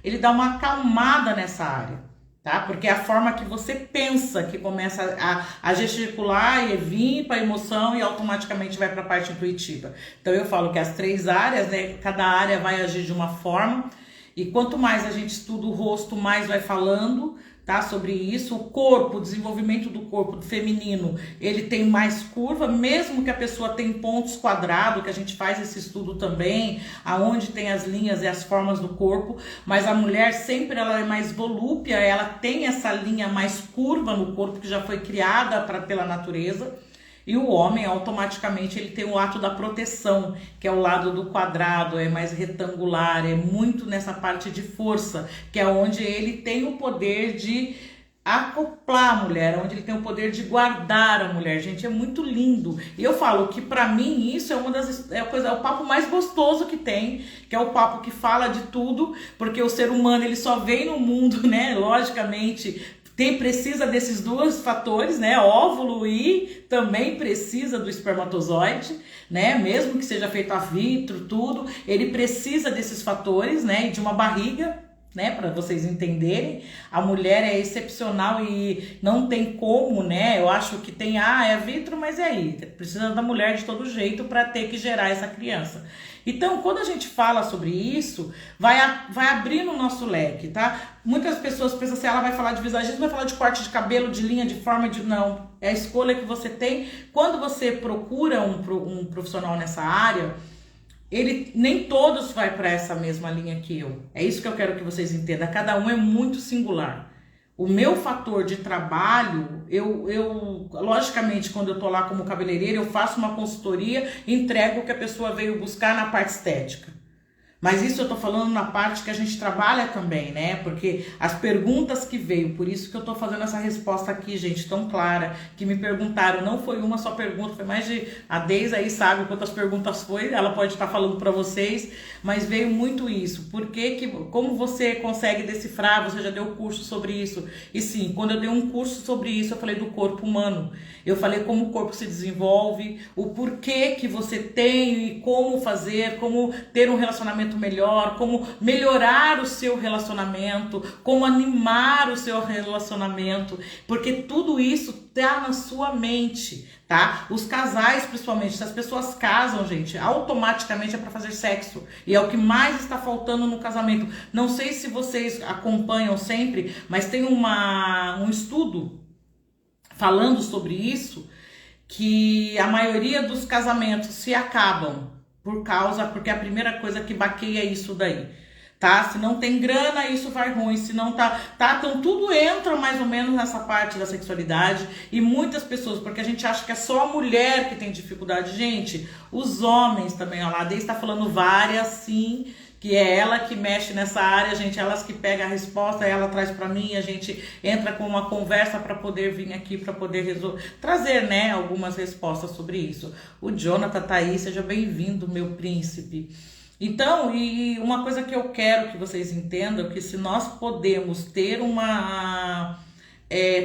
ele dá uma acalmada nessa área. tá? Porque é a forma que você pensa que começa a gesticular e vir para a emoção e automaticamente vai para a parte intuitiva. Então eu falo que as 3 áreas, né? Cada área vai agir de uma forma e quanto mais a gente estuda o rosto, mais vai falando, tá? Sobre isso. O corpo, o desenvolvimento do corpo feminino, ele tem mais curva, mesmo que a pessoa tenha pontos quadrados, que a gente faz esse estudo também, aonde tem as linhas e as formas do corpo, mas a mulher sempre ela é mais volúpia, ela tem essa linha mais curva no corpo que já foi criada pela natureza. E o homem, automaticamente, ele tem o ato da proteção, que é o lado do quadrado, é mais retangular, é muito nessa parte de força, que é onde ele tem o poder de acoplar a mulher, onde ele tem o poder de guardar a mulher. Gente, é muito lindo. E eu falo que pra mim isso é é o papo mais gostoso que tem, que é o papo que fala de tudo, porque o ser humano ele só vem no mundo, né, logicamente, precisa desses 2 fatores, né? Óvulo e também precisa do espermatozoide, né? Mesmo que seja feito a vitro, tudo, ele precisa desses fatores, né? E de uma barriga, né? Para vocês entenderem, a mulher é excepcional e não tem como, né? Eu acho que tem, é vitro, mas e aí? Precisa da mulher de todo jeito para ter que gerar essa criança. Então, quando a gente fala sobre isso, vai abrindo o nosso leque, tá? Muitas pessoas pensam assim, ela vai falar de visagismo, vai falar de corte de cabelo, de linha, de forma, não. É a escolha que você tem. Quando você procura um profissional nessa área, nem todos vai para essa mesma linha que eu. É isso que eu quero que vocês entendam. Cada um é muito singular. O meu fator de trabalho, logicamente, quando eu tô lá como cabeleireira, eu faço uma consultoria, entrego o que a pessoa veio buscar na parte estética. Mas isso eu tô falando na parte que a gente trabalha também, né? Porque as perguntas que veio, por isso que eu tô fazendo essa resposta aqui, gente, tão clara, que me perguntaram, não foi uma só pergunta, foi mais de... A Deise aí sabe quantas perguntas foi, ela pode estar falando para vocês, mas veio muito isso. Como você consegue decifrar? Você já deu curso sobre isso? E sim, quando eu dei um curso sobre isso, eu falei do corpo humano. Eu falei como o corpo se desenvolve, o porquê que você tem e como fazer, como ter um relacionamento melhor, como melhorar o seu relacionamento, como animar o seu relacionamento, porque tudo isso tá na sua mente, tá? Os casais, principalmente, se as pessoas casam, gente, automaticamente é para fazer sexo, e é o que mais está faltando no casamento. Não sei se vocês acompanham sempre, mas tem um estudo falando sobre isso, que a maioria dos casamentos se acabam porque a primeira coisa que baqueia é isso daí, tá? Se não tem grana, isso vai ruim, se não tá, então tudo entra mais ou menos nessa parte da sexualidade e muitas pessoas, porque a gente acha que é só a mulher que tem dificuldade, gente, os homens também, ó lá, a Deise tá falando várias, sim, que é ela que mexe nessa área, gente, elas que pega a resposta, ela traz para mim, a gente entra com uma conversa para poder vir aqui, para poder trazer, né, algumas respostas sobre isso. O Jonathan tá aí, seja bem-vindo, meu príncipe. Então, e uma coisa que eu quero que vocês entendam, que se nós podemos ter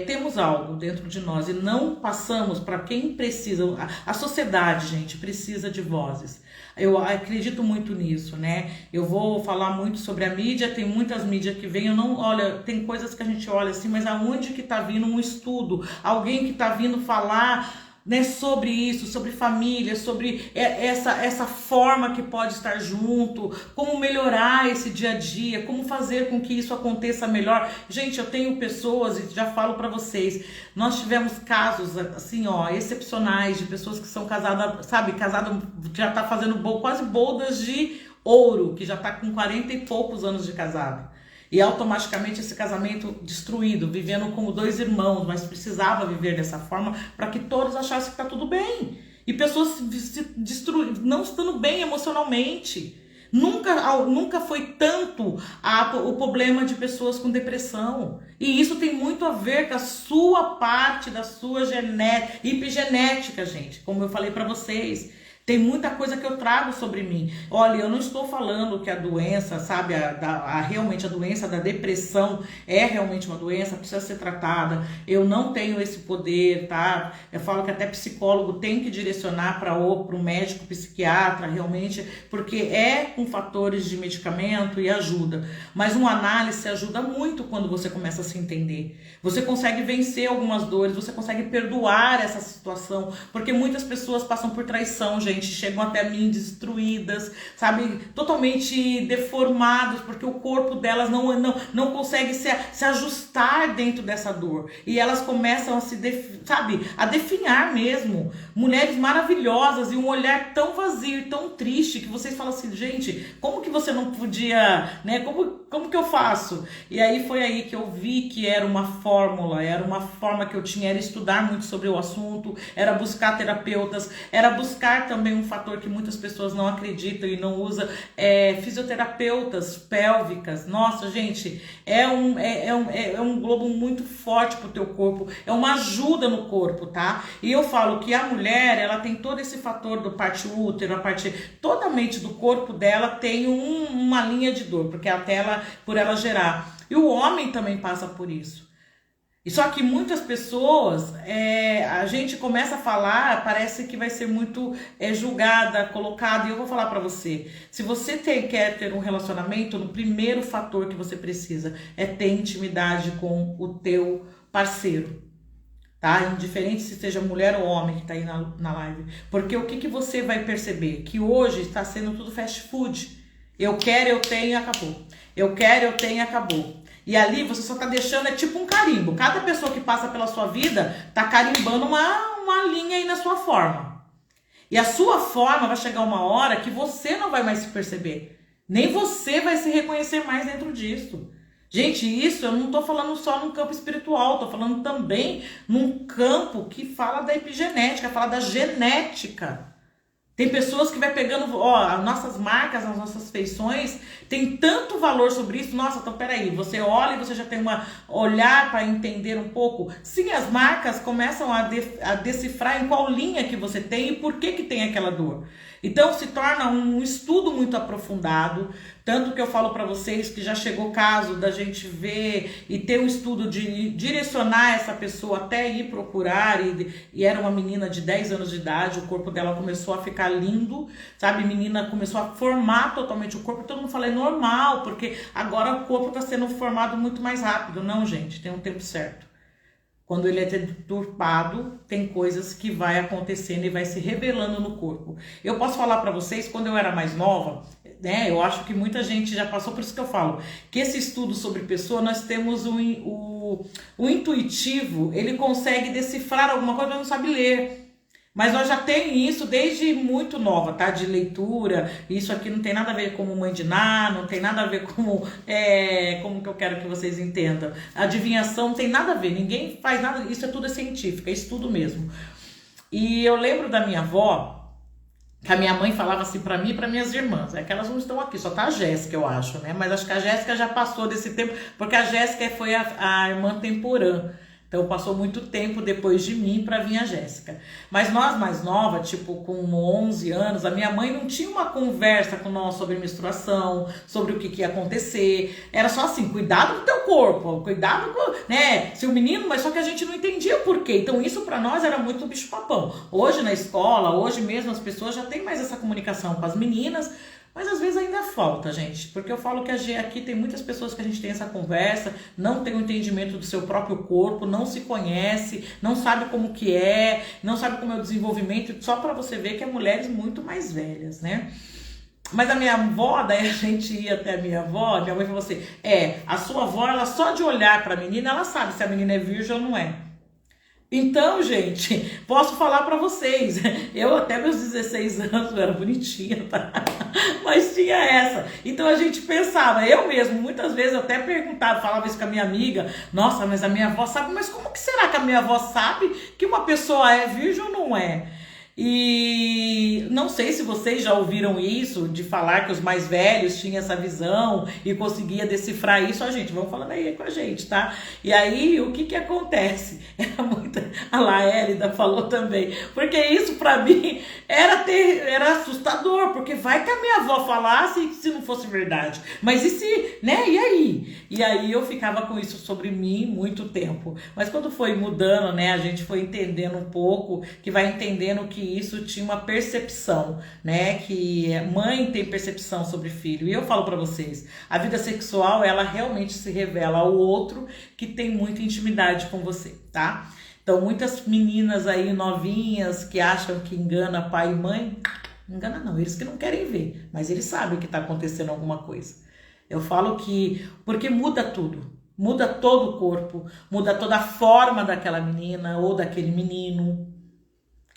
temos algo dentro de nós e não passamos para quem precisa, a sociedade, gente, precisa de vozes. Eu acredito muito nisso, né? Eu vou falar muito sobre a mídia, tem muitas mídias que vêm, tem coisas que a gente olha assim, mas aonde que tá vindo um estudo? Alguém que tá vindo falar, né, sobre isso, sobre família, sobre essa forma que pode estar junto, como melhorar esse dia a dia, como fazer com que isso aconteça melhor. Gente, eu tenho pessoas, e já falo para vocês, nós tivemos casos assim, ó, excepcionais de pessoas que são casadas, sabe, já tá fazendo quase bodas de ouro, que já tá com 40 e poucos anos de casado. E automaticamente esse casamento destruído, vivendo como 2 irmãos, mas precisava viver dessa forma para que todos achassem que tá tudo bem. E pessoas se destruindo, não estando bem emocionalmente. Nunca foi tanto o problema de pessoas com depressão. E isso tem muito a ver com a sua parte da sua epigenética, gente. Como eu falei para vocês. Tem muita coisa que eu trago sobre mim. Olha, eu não estou falando que a doença, sabe, realmente a doença da depressão é realmente uma doença, precisa ser tratada. Eu não tenho esse poder, tá? Eu falo que até psicólogo tem que direcionar para o médico psiquiatra, realmente, porque é com fatores de medicamento e ajuda. Mas uma análise ajuda muito quando você começa a se entender. Você consegue vencer algumas dores, você consegue perdoar essa situação, porque muitas pessoas passam por traição, gente, chegam até mim destruídas, sabe, totalmente deformadas, porque o corpo delas não consegue se ajustar dentro dessa dor, e elas começam a a definhar mesmo, mulheres maravilhosas e um olhar tão vazio e tão triste, que vocês falam assim, gente, como que você não podia, né, como que eu faço? E aí foi aí que eu vi que era uma fórmula, era uma forma que eu tinha, era estudar muito sobre o assunto, era buscar terapeutas, era buscar também um fator que muitas pessoas não acreditam e não usam, fisioterapeutas pélvicas. Nossa, gente, é um globo muito forte pro teu corpo, é uma ajuda no corpo, tá? E eu falo que a mulher, ela tem todo esse fator do parte útero, a parte totalmente do corpo dela tem uma linha de dor, porque até por ela gerar. E o homem também passa por isso. E só que muitas pessoas, a gente começa a falar, parece que vai ser muito julgada, colocada. E eu vou falar pra você, se você quer ter um relacionamento, o primeiro fator que você precisa é ter intimidade com o teu parceiro, tá? Indiferente se seja mulher ou homem que tá aí na live. Porque o que você vai perceber? Que hoje está sendo tudo fast food. Eu quero, eu tenho, acabou. Eu quero, eu tenho, acabou. E ali você só tá deixando, é tipo um carimbo. Cada pessoa que passa pela sua vida tá carimbando uma linha aí na sua forma. E a sua forma vai chegar uma hora que você não vai mais se perceber. Nem você vai se reconhecer mais dentro disso. Gente, isso eu não tô falando só num campo espiritual, tô falando também num campo que fala da epigenética, fala da genética. Tem pessoas que vai pegando, as nossas marcas, as nossas feições, tem tanto valor sobre isso. Nossa, então peraí, você olha e você já tem uma olhar para entender um pouco. Sim, as marcas começam a decifrar em qual linha que você tem e por que tem aquela dor. Então se torna um estudo muito aprofundado, tanto que eu falo para vocês que já chegou o caso da gente ver e ter um estudo de direcionar essa pessoa até ir procurar, e era uma menina de 10 anos de idade, o corpo dela começou a ficar lindo, sabe, menina começou a formar totalmente o corpo, todo mundo fala, é normal, porque agora o corpo está sendo formado muito mais rápido. Não, gente, tem um tempo certo. Quando ele é deturpado, tem coisas que vai acontecendo e vai se revelando no corpo. Eu posso falar para vocês, quando eu era mais nova, né, eu acho que muita gente já passou, por isso que eu falo, que esse estudo sobre pessoa, nós temos o intuitivo, ele consegue decifrar alguma coisa, mas não sabe ler. Mas nós já tem isso desde muito nova, tá? De leitura. Isso aqui não tem nada a ver com mãe de Ná, não tem nada a ver com como que eu quero que vocês entendam. Adivinhação não tem nada a ver, ninguém faz nada, isso é tudo científico, é estudo mesmo. E eu lembro da minha avó, que a minha mãe falava assim pra mim e pra minhas irmãs, é que elas não estão aqui, só tá a Jéssica, eu acho, né? Mas acho que a Jéssica já passou desse tempo, porque a Jéssica foi a irmã temporã. Então passou muito tempo depois de mim para vir a Jéssica. Mas nós mais nova, tipo com 11 anos, a minha mãe não tinha uma conversa com nós sobre menstruação, sobre o que ia acontecer. Era só assim, cuidado do teu corpo, cuidado com, né, seu menino, mas só que a gente não entendia o porquê. Então isso para nós era muito bicho-papão. Hoje na escola, hoje mesmo as pessoas já têm mais essa comunicação com as meninas, mas às vezes ainda falta, gente, porque eu falo que aqui tem muitas pessoas que a gente tem essa conversa, não tem o entendimento do seu próprio corpo, não se conhece, não sabe como que é, não sabe como é o desenvolvimento, só para você ver que é mulheres muito mais velhas, né? Mas a minha avó, daí a gente ia até a minha avó, minha mãe falou assim, a sua avó, ela só de olhar para a menina, ela sabe se a menina é virgem ou não é. Então, gente, posso falar pra vocês, eu até meus 16 anos, eu era bonitinha, tá? Mas tinha essa. Então a gente pensava, eu mesmo, muitas vezes eu até perguntava, falava isso com a minha amiga, nossa, mas a minha avó sabe, mas como que será que a minha avó sabe que uma pessoa é virgem ou não é? E não sei se vocês já ouviram isso, de falar que os mais velhos tinham essa visão e conseguia decifrar isso. Gente, vamos falando aí com a gente, tá? E aí, o que que acontece? Era muita... A Laérida falou também. Porque isso, pra mim, era assustador. Porque vai que a minha avó falasse se não fosse verdade. Mas e se, né? E aí? E aí eu ficava com isso sobre mim muito tempo. Mas quando foi mudando, né? A gente foi entendendo um pouco, que vai entendendo que isso tinha uma percepção, né? Que mãe tem percepção sobre filho. E eu falo pra vocês, a vida sexual, ela realmente se revela ao outro que tem muita intimidade com você, tá? Então, muitas meninas aí novinhas que acham que engana pai e mãe, engana não, eles que não querem ver, mas eles sabem que tá acontecendo alguma coisa. Eu falo que, porque muda tudo. Muda todo o corpo, muda toda a forma daquela menina ou daquele menino.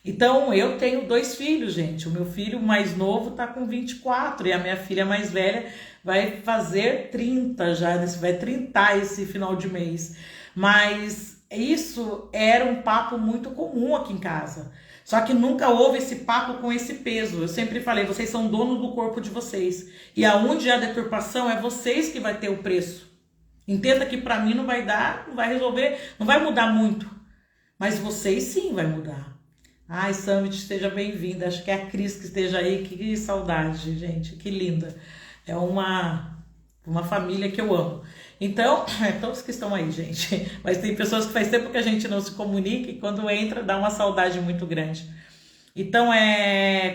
Então, eu tenho 2 filhos, gente. O meu filho mais novo tá com 24 e a minha filha mais velha vai fazer 30 já, vai 30 esse final de mês. Mas isso era um papo muito comum aqui em casa. Só que nunca houve esse papo com esse peso. Eu sempre falei, vocês são donos do corpo de vocês. E aonde há deturpação, é vocês que vai ter o preço. Entenda que pra mim não vai dar, não vai resolver, não vai mudar muito. Mas vocês sim vai mudar. Ai, Summit, esteja bem-vinda. Acho que é a Cris que esteja aí. Que saudade, gente. Que linda. É uma família que eu amo. Então, todos que estão aí, gente. Mas tem pessoas que faz tempo que a gente não se comunica e quando entra dá uma saudade muito grande. Então,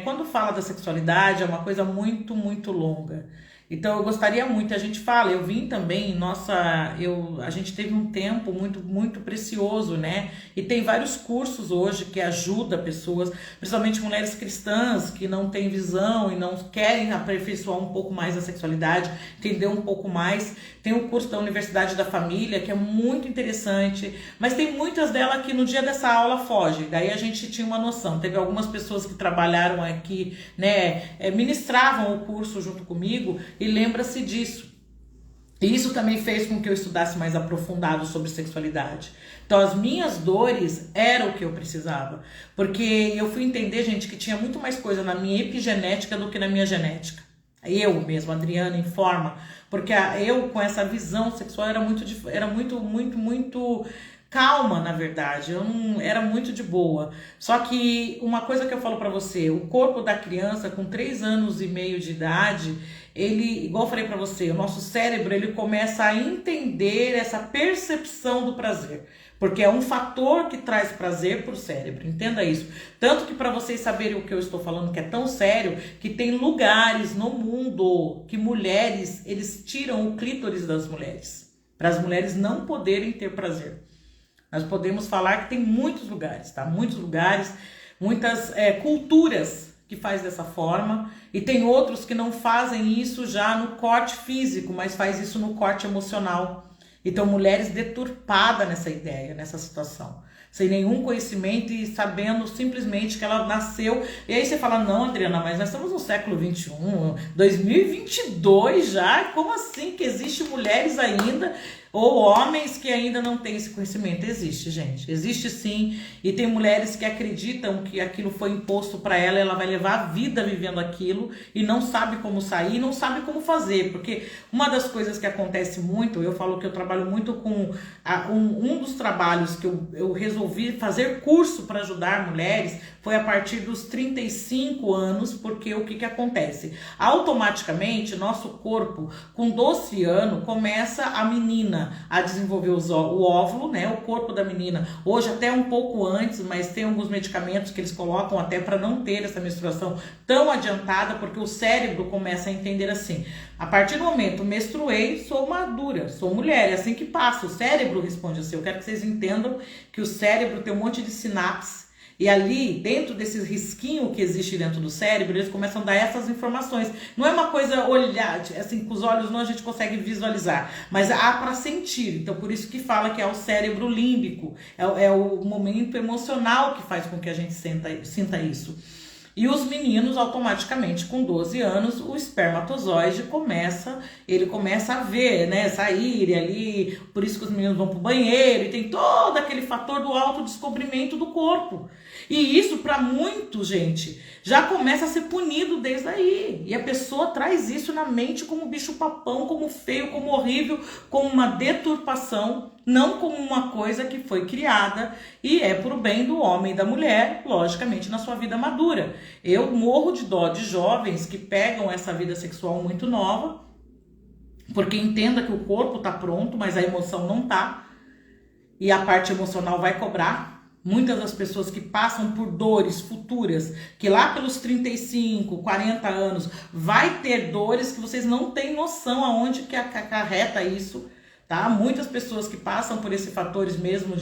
quando fala da sexualidade, é uma coisa muito, muito longa. Então, eu gostaria muito, a gente fala, eu vim também, a gente teve um tempo muito, muito precioso, né? E tem vários cursos hoje que ajudam pessoas, principalmente mulheres cristãs que não têm visão e não querem aperfeiçoar um pouco mais a sexualidade, entender um pouco mais. Tem um curso da Universidade da Família que é muito interessante, mas tem muitas delas que no dia dessa aula fogem. Daí a gente tinha uma noção. Teve algumas pessoas que trabalharam aqui, né, ministravam o curso junto comigo e lembra-se disso. E isso também fez com que eu estudasse mais aprofundado sobre sexualidade. Então as minhas dores eram o que eu precisava. Porque eu fui entender, gente, que tinha muito mais coisa na minha epigenética do que na minha genética. Eu mesmo, Adriana, informa. Porque eu, com essa visão sexual, era muito calma, na verdade. Eu não era muito de boa. Só que uma coisa que eu falo pra você, o corpo da criança com 3 anos e meio de idade, ele, igual eu falei pra você, o nosso cérebro, ele começa a entender essa percepção do prazer. Porque é um fator que traz prazer pro cérebro, entenda isso. Tanto que para vocês saberem o que eu estou falando, que é tão sério, que tem lugares no mundo que mulheres, eles tiram o clítoris das mulheres, para as mulheres não poderem ter prazer. Nós podemos falar que tem muitos lugares, tá? Muitos lugares, muitas culturas que faz dessa forma, e tem outros que não fazem isso já no corte físico, mas faz isso no corte emocional. Então, mulheres deturpadas nessa ideia, nessa situação, sem nenhum conhecimento e sabendo simplesmente que ela nasceu. E aí você fala, não, Adriana, mas nós estamos no século 21, 2022 já, como assim que existe mulheres ainda, ou homens que ainda não têm esse conhecimento? Existe, gente, existe sim, e tem mulheres que acreditam que aquilo foi imposto para ela, ela vai levar a vida vivendo aquilo, e não sabe como sair, não sabe como fazer, porque uma das coisas que acontece muito, eu falo que eu trabalho muito com um dos trabalhos que eu resolvi fazer curso para ajudar mulheres, foi a partir dos 35 anos, porque o que acontece? Automaticamente, nosso corpo, com 12 anos, começa a menina a desenvolver o óvulo, né? O corpo da menina, hoje até um pouco antes, mas tem alguns medicamentos que eles colocam até para não ter essa menstruação tão adiantada, porque o cérebro começa a entender assim, a partir do momento menstruei, sou madura, sou mulher, é assim que passa, o cérebro responde assim. Eu quero que vocês entendam que o cérebro tem um monte de sinapses, e ali, dentro desses risquinhos que existe dentro do cérebro, eles começam a dar essas informações. Não é uma coisa olhar, assim, com os olhos não a gente consegue visualizar, mas há para sentir. Então, por isso que fala que é o cérebro límbico, é o momento emocional que faz com que a gente sinta isso. E os meninos, automaticamente, com 12 anos, o espermatozoide ele começa a ver, né, sair ali, por isso que os meninos vão pro banheiro, e tem todo aquele fator do autodescobrimento do corpo. E isso, para muitos, gente, já começa a ser punido desde aí. E a pessoa traz isso na mente como bicho-papão, como feio, como horrível, como uma deturpação, não como uma coisa que foi criada e é pro bem do homem e da mulher, logicamente, na sua vida madura. Eu morro de dó de jovens que pegam essa vida sexual muito nova, porque entenda que o corpo tá pronto, mas a emoção não tá, e a parte emocional vai cobrar. Muitas das pessoas que passam por dores futuras, que lá pelos 35, 40 anos, vai ter dores que vocês não têm noção aonde que acarreta isso, tá? Muitas pessoas que passam por esses fatores mesmo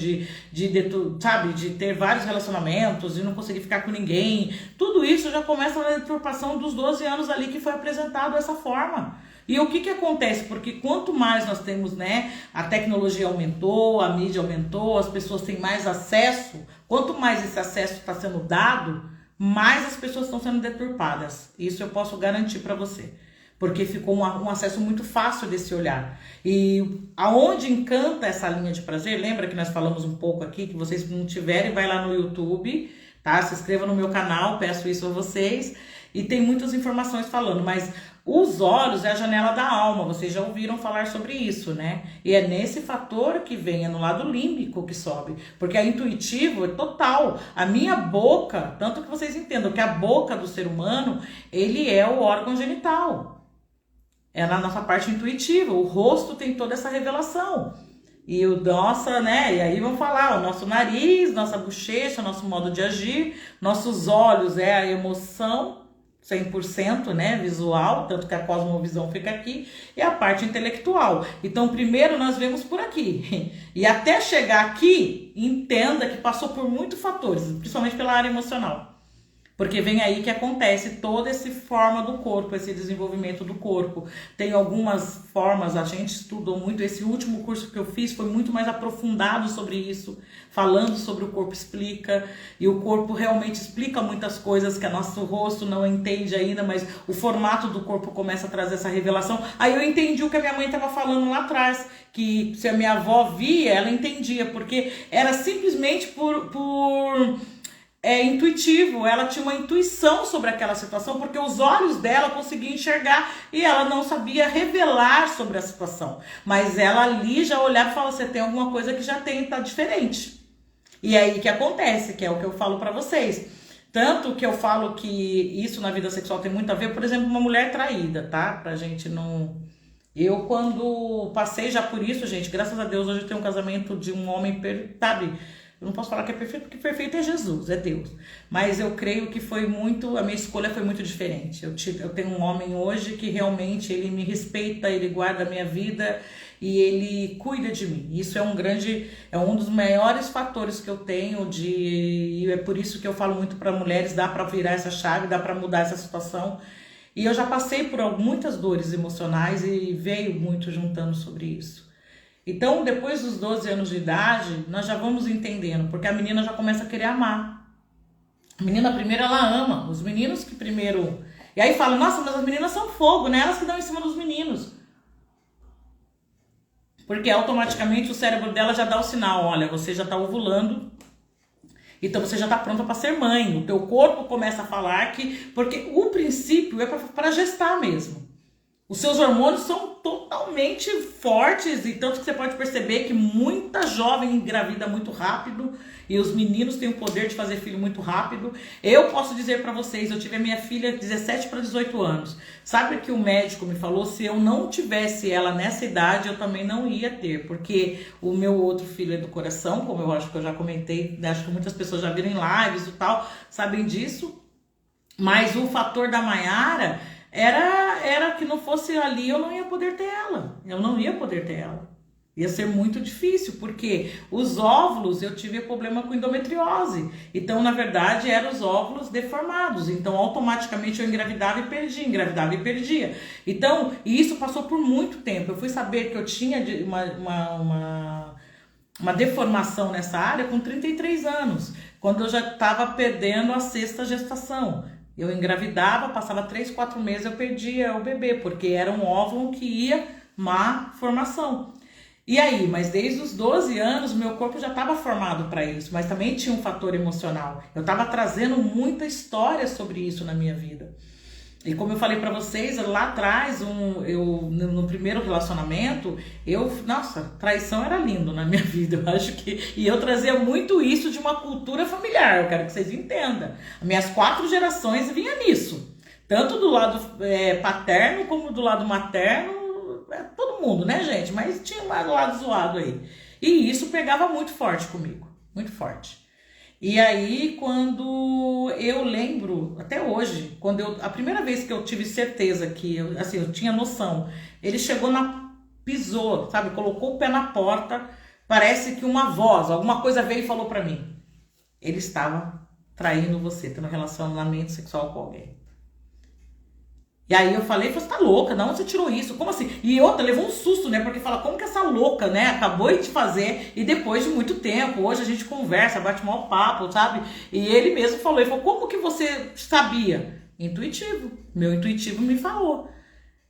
sabe, de ter vários relacionamentos e não conseguir ficar com ninguém, tudo isso já começa na deturpação dos 12 anos ali que foi apresentado dessa forma. E o que acontece? Porque quanto mais nós temos, né, a tecnologia aumentou, a mídia aumentou, as pessoas têm mais acesso, quanto mais esse acesso está sendo dado, mais as pessoas estão sendo deturpadas. Isso eu posso garantir para você. Porque ficou um acesso muito fácil desse olhar. E aonde encanta essa linha de prazer, lembra que nós falamos um pouco aqui, que vocês não tiverem, vai lá no YouTube, tá? Se inscreva no meu canal, peço isso a vocês. E tem muitas informações falando, mas os olhos é a janela da alma, vocês já ouviram falar sobre isso, né? E é nesse fator que vem, é no lado límbico que sobe, porque a intuitivo é total. A minha boca, tanto que vocês entendam que a boca do ser humano, ele é o órgão genital. É na nossa parte intuitiva, o rosto tem toda essa revelação. E o nossa, né? E aí vamos falar, o nosso nariz, nossa bochecha, nosso modo de agir, nossos olhos é a emoção, 100%, né, visual, tanto que a cosmovisão fica aqui, e a parte intelectual. Então, primeiro nós vemos por aqui. E até chegar aqui, entenda que passou por muitos fatores, principalmente pela área emocional. Porque vem aí que acontece toda essa forma do corpo, esse desenvolvimento do corpo. Tem algumas formas, a gente estudou muito, esse último curso que eu fiz foi muito mais aprofundado sobre isso, falando sobre o corpo explica, e o corpo realmente explica muitas coisas que o nosso rosto não entende ainda, mas o formato do corpo começa a trazer essa revelação. Aí eu entendi o que a minha mãe estava falando lá atrás, que se a minha avó via, ela entendia, porque era simplesmente intuitivo, ela tinha uma intuição sobre aquela situação, porque os olhos dela conseguiam enxergar e ela não sabia revelar sobre a situação, mas ela ali já olhava e falava, você tem alguma coisa que já tá diferente. E é aí que acontece, que é o que eu falo pra vocês, tanto que eu falo que isso na vida sexual tem muito a ver, por exemplo, uma mulher traída, tá? Pra gente não... Eu quando passei já por isso, gente, graças a Deus hoje eu tenho um casamento de um homem, sabe? Eu não posso falar que é perfeito, porque perfeito é Jesus, é Deus. Mas eu creio que a minha escolha foi muito diferente. Eu tenho um homem hoje que realmente ele me respeita, ele guarda a minha vida e ele cuida de mim. Isso é um dos maiores fatores que eu tenho e é por isso que eu falo muito para mulheres, dá para virar essa chave, dá para mudar essa situação. E eu já passei por muitas dores emocionais e veio muito juntando sobre isso. Então, depois dos 12 anos de idade, nós já vamos entendendo, porque a menina já começa a querer amar. A menina primeiro, ela ama. Os meninos que primeiro... E aí fala, nossa, mas as meninas são fogo, né? Elas que dão em cima dos meninos. Porque automaticamente o cérebro dela já dá o sinal, olha, você já tá ovulando, então você já tá pronta para ser mãe. O teu corpo começa a falar que... Porque o princípio é para gestar mesmo. Os seus hormônios são totalmente fortes e tanto que você pode perceber que muita jovem engravida muito rápido e os meninos têm o poder de fazer filho muito rápido. Eu posso dizer para vocês, eu tive a minha filha 17 para 18 anos. Sabe o que o médico me falou? Se eu não tivesse ela nessa idade, eu também não ia ter, porque o meu outro filho é do coração, como eu acho que eu já comentei, acho que muitas pessoas já viram em lives e tal, sabem disso. Mas o fator da Maiara era que não fosse ali, eu não ia poder ter ela. Eu não ia poder ter ela. Ia ser muito difícil, porque os óvulos, eu tive problema com endometriose. Então, na verdade, eram os óvulos deformados. Então, automaticamente eu engravidava e perdia. Então, e isso passou por muito tempo. Eu fui saber que eu tinha uma deformação nessa área com 33 anos, quando eu já estava perdendo a sexta gestação. Eu engravidava, passava 3, 4 meses, eu perdia o bebê, porque era um óvulo que ia má formação. E aí, mas desde os 12 anos, meu corpo já estava formado para isso, mas também tinha um fator emocional. Eu estava trazendo muita história sobre isso na minha vida. E como eu falei para vocês, lá atrás, no primeiro relacionamento, nossa, traição era lindo na minha vida, eu acho que, e eu trazia muito isso de uma cultura familiar, eu quero que vocês entendam. As minhas 4 gerações vinha nisso, tanto do lado paterno como do lado materno, todo mundo, né, gente? Mas tinha um lado zoado aí. E isso pegava muito forte comigo, muito forte. E aí, quando eu lembro, até hoje, a primeira vez que eu tive certeza que, eu tinha noção, ele chegou pisou, sabe, colocou o pé na porta, parece que uma voz, alguma coisa veio e falou pra mim, ele estava traindo você, tendo relacionamento sexual com alguém. E aí eu falei, você tá louca, de onde você tirou isso? Como assim? E outra, levou um susto, né? Porque fala, como que essa louca, né? Acabou de fazer e depois de muito tempo, hoje a gente conversa, bate mal papo, sabe? E ele mesmo falou, como que você sabia? Intuitivo, meu intuitivo me falou.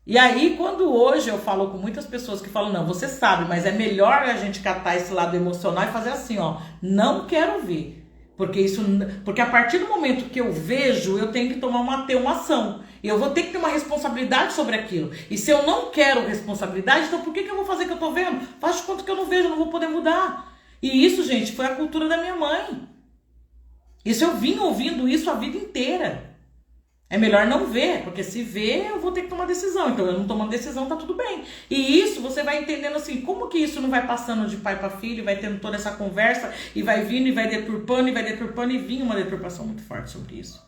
E aí, quando hoje eu falo com muitas pessoas que falam, não, você sabe, mas é melhor a gente catar esse lado emocional e fazer assim, ó, não quero ver. Porque a partir do momento que eu vejo, eu tenho que ter uma ação. E eu vou ter que ter uma responsabilidade sobre aquilo. E se eu não quero responsabilidade, então por que eu vou fazer o que eu tô vendo? Faz de conta que eu não vejo, eu não vou poder mudar. E isso, gente, foi a cultura da minha mãe. Isso eu vim ouvindo isso a vida inteira. É melhor não ver, porque se ver, eu vou ter que tomar decisão. Então, eu não tomando decisão, tá tudo bem. E isso, você vai entendendo assim, como que isso não vai passando de pai para filho, vai tendo toda essa conversa, e vai vindo, e vai deturpando, e vinha uma deturpação muito forte sobre isso.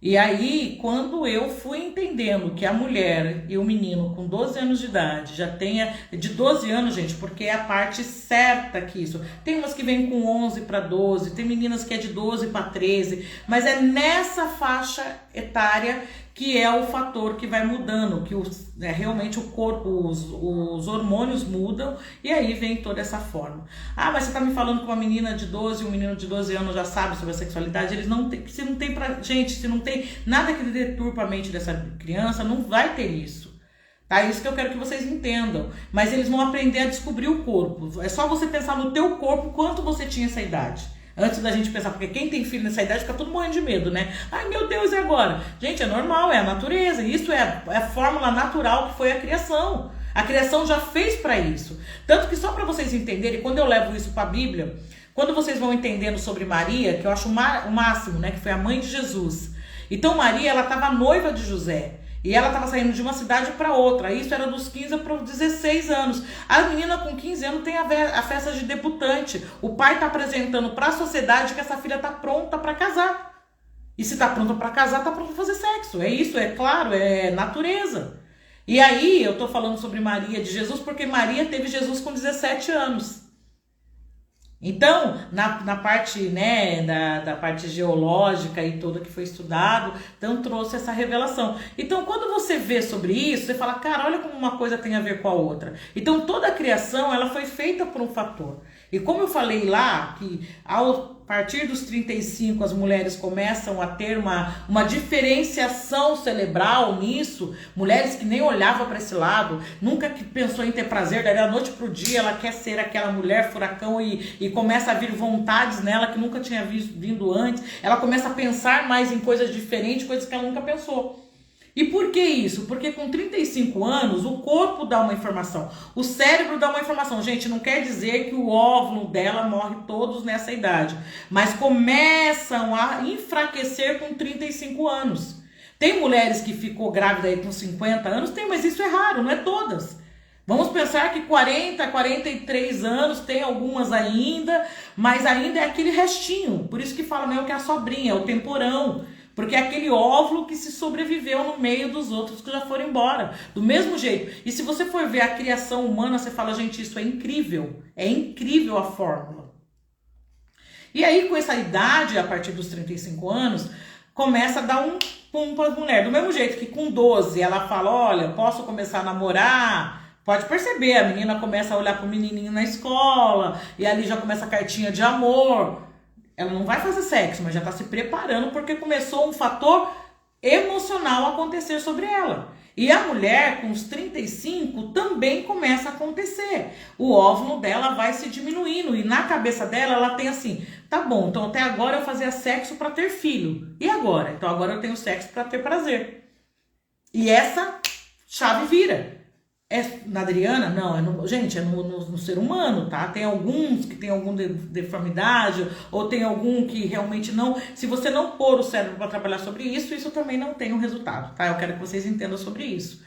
E aí, quando eu fui entendendo que a mulher e o menino com 12 anos de idade já tenha... De 12 anos, gente, porque é a parte certa que isso... Tem umas que vêm com 11 para 12, tem meninas que é de 12 para 13, mas é nessa faixa etária que é o fator que vai mudando, que realmente o corpo, os hormônios mudam, e aí vem toda essa forma. Ah, mas você tá me falando que uma menina de 12 e um menino de 12 anos já sabe sobre a sexualidade? Eles não tem, se não tem nada que deturpa a mente dessa criança, não vai ter isso. Tá? Isso que eu quero que vocês entendam. Mas eles vão aprender a descobrir o corpo. É só você pensar no teu corpo quanto você tinha essa idade. Antes da gente pensar, porque quem tem filho nessa idade fica todo morrendo de medo, né? Ai, meu Deus, e agora? Gente, é normal, é a natureza. Isso é a fórmula natural que foi a criação. A criação já fez para isso. Tanto que só para vocês entenderem, quando eu levo isso para a Bíblia, quando vocês vão entendendo sobre Maria, que eu acho o máximo, né? Que foi a mãe de Jesus. Então Maria, ela estava noiva de José. E ela estava saindo de uma cidade para outra. Isso era dos 15 para os 16 anos. A menina com 15 anos tem a festa de debutante. O pai está apresentando para a sociedade que essa filha está pronta para casar. E se está pronta para casar, está pronta para fazer sexo. É isso, é claro, é natureza. E aí eu estou falando sobre Maria de Jesus porque Maria teve Jesus com 17 anos. Então, na parte, né, da parte geológica e toda que foi estudado, então trouxe essa revelação. Então, quando você vê sobre isso, você fala, cara, olha como uma coisa tem a ver com a outra. Então, toda a criação, ela foi feita por um fator. E como eu falei lá, que a partir dos 35 as mulheres começam a ter uma diferenciação cerebral nisso, mulheres que nem olhavam para esse lado, nunca que pensou em ter prazer, daí da noite pro dia ela quer ser aquela mulher furacão e começa a vir vontades nela que nunca tinha vindo antes, ela começa a pensar mais em coisas diferentes, coisas que ela nunca pensou. E por que isso? Porque com 35 anos o corpo dá uma informação, o cérebro dá uma informação. Gente, não quer dizer que o óvulo dela morre todos nessa idade, mas começam a enfraquecer com 35 anos. Tem mulheres que ficou grávida aí com 50 anos? Tem, mas isso é raro, não é todas. Vamos pensar que 40, 43 anos, tem algumas ainda, mas ainda é aquele restinho. Por isso que fala mesmo que é a sobrinha, é o temporão. Porque é aquele óvulo que se sobreviveu no meio dos outros que já foram embora. Do mesmo jeito. E se você for ver a criação humana, você fala, gente, isso é incrível. É incrível a fórmula. E aí, com essa idade, a partir dos 35 anos, começa a dar um pum para as mulheres. Do mesmo jeito que com 12 ela fala, olha, posso começar a namorar? Pode perceber, a menina começa a olhar pro menininho na escola, e ali já começa a cartinha de amor. Ela não vai fazer sexo, mas já está se preparando porque começou um fator emocional acontecer sobre ela. E a mulher com os 35 também começa a acontecer. O óvulo dela vai se diminuindo e na cabeça dela ela tem assim, tá bom, então até agora eu fazia sexo para ter filho. E agora? Então agora eu tenho sexo para ter prazer. E essa chave vira. É na Adriana? Não, gente, é no ser humano, tá? Tem alguns que tem alguma deformidade, ou tem algum que realmente não. Se você não pôr o cérebro para trabalhar sobre isso, isso também não tem um resultado, tá? Eu quero que vocês entendam sobre isso.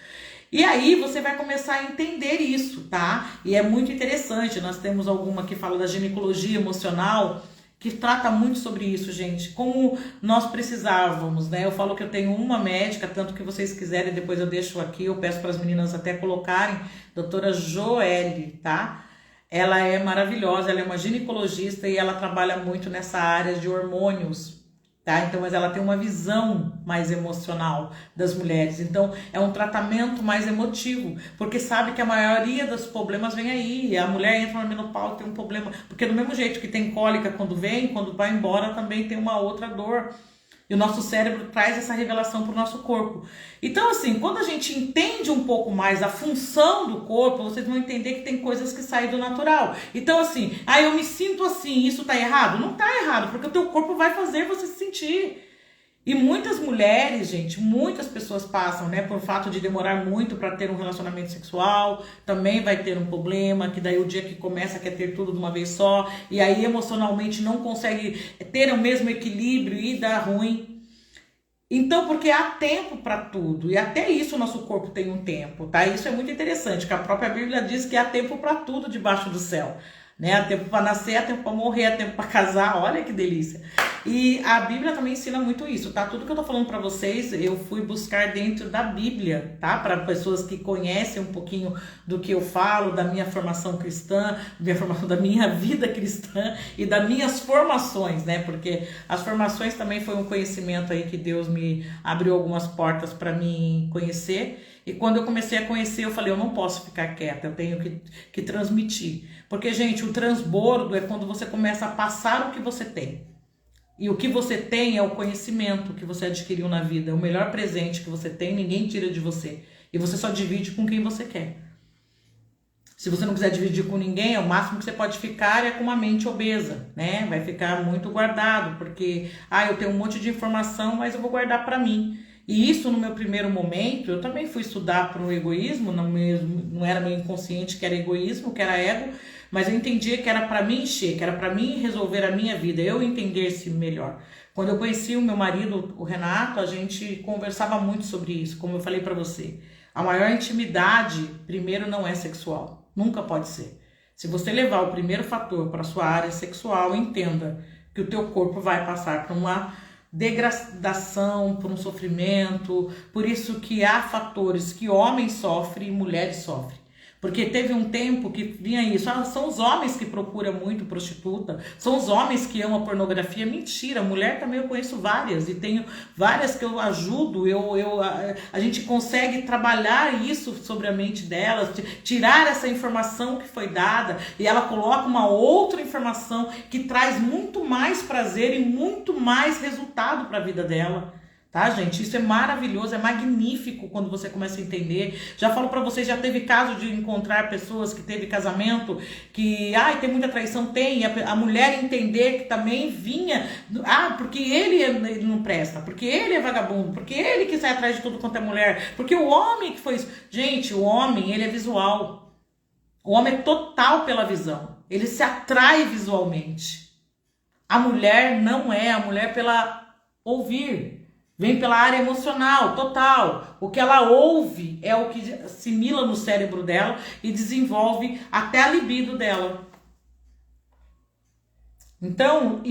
E aí você vai começar a entender isso, tá? E é muito interessante. Nós temos alguma que fala da ginecologia emocional, que trata muito sobre isso, gente, como nós precisávamos, né? Eu falo que eu tenho uma médica, tanto que vocês quiserem, depois eu deixo aqui, eu peço para as meninas até colocarem, doutora Joelle, tá? Ela é maravilhosa, ela é uma ginecologista e ela trabalha muito nessa área de hormônios, tá? Então, mas ela tem uma visão mais emocional das mulheres. Então, é um tratamento mais emotivo, porque sabe que a maioria dos problemas vem aí. A mulher entra na menopausa, tem um problema, porque do mesmo jeito que tem cólica quando vem, quando vai embora também tem uma outra dor. E o nosso cérebro traz essa revelação para o nosso corpo. Então, assim, quando a gente entende um pouco mais a função do corpo, vocês vão entender que tem coisas que saem do natural. Então, assim, eu me sinto assim, isso tá errado? Não tá errado, porque o teu corpo vai fazer você se sentir. E muitas mulheres, gente, muitas pessoas passam, né, por fato de demorar muito para ter um relacionamento sexual, também vai ter um problema, que daí o dia que começa quer ter tudo de uma vez só, e aí emocionalmente não consegue ter o mesmo equilíbrio e dá ruim. Então, porque há tempo para tudo, e até isso o nosso corpo tem um tempo, tá? Isso é muito interessante, que a própria Bíblia diz que há tempo para tudo debaixo do céu, né? Há tempo para nascer, há tempo para morrer, há tempo para casar, olha que delícia. E a Bíblia também ensina muito isso, tá? Tudo que eu tô falando para vocês, eu fui buscar dentro da Bíblia, tá? Para pessoas que conhecem um pouquinho do que eu falo, da minha formação cristã, da minha vida cristã e das minhas formações, né? Porque as formações também foi um conhecimento aí que Deus me abriu algumas portas para mim conhecer. E quando eu comecei a conhecer, eu falei, eu não posso ficar quieta, eu tenho que transmitir. Porque, gente, o transbordo é quando você começa a passar o que você tem. E o que você tem é o conhecimento que você adquiriu na vida. É o melhor presente que você tem, ninguém tira de você. E você só divide com quem você quer. Se você não quiser dividir com ninguém, o máximo que você pode ficar é com uma mente obesa, né? Vai ficar muito guardado, porque, eu tenho um monte de informação, mas eu vou guardar para mim. E isso, no meu primeiro momento, eu também fui estudar para o egoísmo, não era meu inconsciente que era egoísmo, que era ego, mas eu entendia que era para mim encher, que era para mim resolver a minha vida, eu entender-se melhor. Quando eu conheci o meu marido, o Renato, a gente conversava muito sobre isso, como eu falei para você. A maior intimidade, primeiro, não é sexual, nunca pode ser. Se você levar o primeiro fator para a sua área sexual, entenda que o teu corpo vai passar por uma degradação, por um sofrimento. Por isso que há fatores que homens sofrem e mulheres sofrem. Porque teve um tempo que vinha isso, são os homens que procuram muito prostituta, são os homens que amam a pornografia. Mentira, mulher também eu conheço várias, e tenho várias que eu ajudo, a gente consegue trabalhar isso sobre a mente delas, tirar essa informação que foi dada, e ela coloca uma outra informação que traz muito mais prazer e muito mais resultado para a vida dela. Tá, gente? Isso é maravilhoso, é magnífico quando você começa a entender. Já falo pra vocês, já teve caso de encontrar pessoas que teve casamento, que, tem muita traição, tem, e a mulher entender que também vinha, porque ele não presta, porque ele é vagabundo, porque ele que sai atrás de tudo quanto é mulher, porque o homem que foi isso. Gente, o homem, ele é visual. O homem é total pela visão. Ele se atrai visualmente. A mulher não é, a mulher pela ouvir. Vem pela área emocional, total. O que ela ouve é o que assimila no cérebro dela e desenvolve até a libido dela. Então,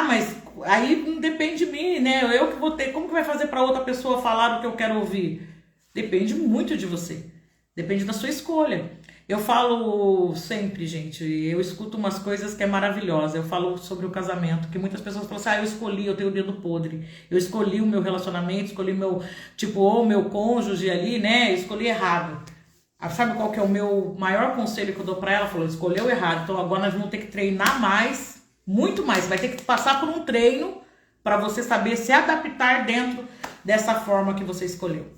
mas aí não depende de mim, né? Eu que vou ter. Como que vai fazer para outra pessoa falar o que eu quero ouvir? Depende muito de você. Depende da sua escolha. Eu falo sempre, gente, eu escuto umas coisas que é maravilhosa. Eu falo sobre o casamento, que muitas pessoas falam assim, eu tenho o dedo podre. Eu escolhi o meu relacionamento, escolhi o meu cônjuge ali, né? Eu escolhi errado. Sabe qual que é o meu maior conselho que eu dou pra ela? Ela falou, escolheu errado, então agora nós vamos ter que treinar mais, muito mais. Vai ter que passar por um treino para você saber se adaptar dentro dessa forma que você escolheu.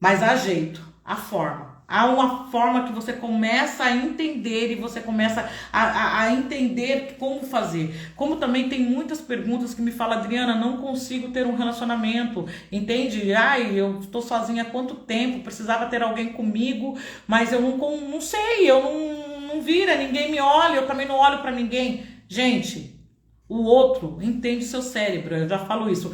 Mas há jeito, há forma. Há uma forma que você começa a entender e você começa a entender como fazer. Como também tem muitas perguntas que me falam, Adriana, não consigo ter um relacionamento, entende? Ai, eu estou sozinha há quanto tempo, precisava ter alguém comigo, mas eu não sei, eu não vira, ninguém me olha, eu também não olho para ninguém. Gente, o outro entende o seu cérebro, eu já falo isso.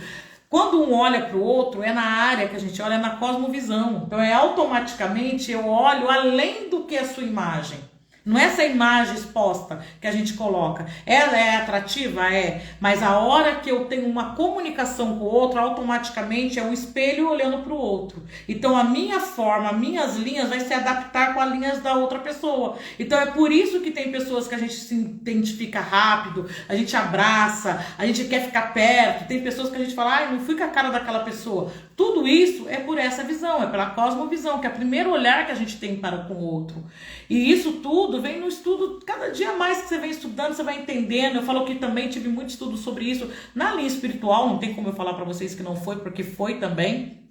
Quando um olha para o outro, é na área que a gente olha, é na cosmovisão. Então, automaticamente eu olho além do que a sua imagem. Não é essa imagem exposta que a gente coloca. Ela é atrativa? É. Mas a hora que eu tenho uma comunicação com o outro, automaticamente é um espelho olhando para o outro. Então a minha forma, minhas linhas vai se adaptar com as linhas da outra pessoa. Então é por isso que tem pessoas que a gente se identifica rápido, a gente abraça, a gente quer ficar perto. Tem pessoas que a gente fala, ai, não fui com a cara daquela pessoa. Tudo isso é por essa visão, é pela cosmovisão, que é o primeiro olhar que a gente tem para com o outro. E isso tudo vem no estudo, cada dia mais que você vem estudando, você vai entendendo. Eu falo que também tive muito estudo sobre isso na linha espiritual, não tem como eu falar para vocês que não foi, porque foi também.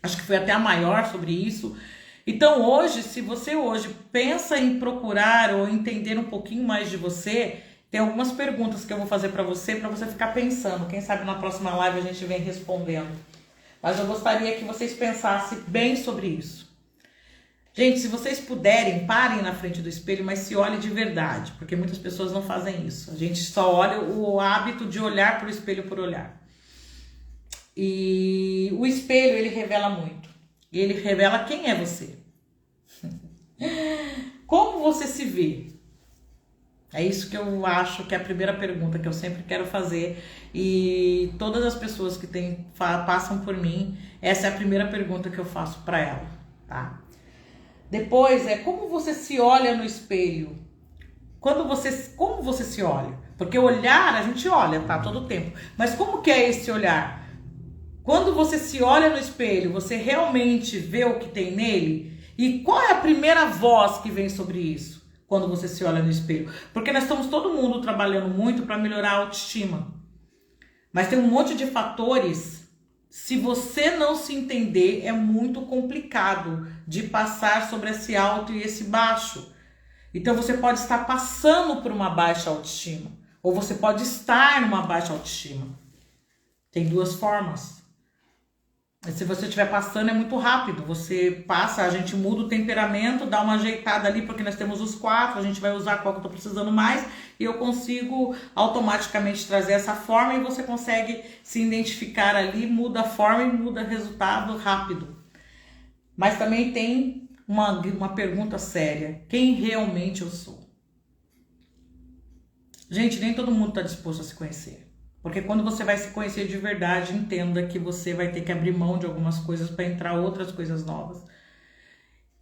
Acho que foi até a maior sobre isso. Então hoje, se você hoje pensa em procurar ou entender um pouquinho mais de você, tem algumas perguntas que eu vou fazer para você ficar pensando. Quem sabe na próxima live a gente vem respondendo. Mas eu gostaria que vocês pensassem bem sobre isso. Gente, se vocês puderem, parem na frente do espelho, mas se olhem de verdade, porque muitas pessoas não fazem isso. A gente só olha o hábito de olhar para o espelho por olhar. E o espelho, ele revela muito. E ele revela quem é você. Como você se vê? É isso que eu acho que é a primeira pergunta que eu sempre quero fazer. E todas as pessoas que passam por mim, essa é a primeira pergunta que eu faço para ela, tá? Depois como você se olha no espelho. Como você se olha? Porque olhar, a gente olha, tá? Todo tempo. Mas como que é esse olhar? Quando você se olha no espelho, você realmente vê o que tem nele? E qual é a primeira voz que vem sobre isso? Quando você se olha no espelho? Porque nós estamos todo mundo trabalhando muito para melhorar a autoestima. Mas tem um monte de fatores. Se você não se entender, é muito complicado de passar sobre esse alto e esse baixo. Então você pode estar passando por uma baixa autoestima, ou você pode estar numa baixa autoestima. Tem duas formas. Se você estiver passando, é muito rápido. Você passa, a gente muda o temperamento, dá uma ajeitada ali, porque nós temos os 4, a gente vai usar qual que eu tô precisando mais, e eu consigo automaticamente trazer essa forma, e você consegue se identificar ali, muda a forma e muda o resultado rápido. Mas também tem uma pergunta séria: quem realmente eu sou? Gente, nem todo mundo está disposto a se conhecer. Porque quando você vai se conhecer de verdade, entenda que você vai ter que abrir mão de algumas coisas para entrar outras coisas novas.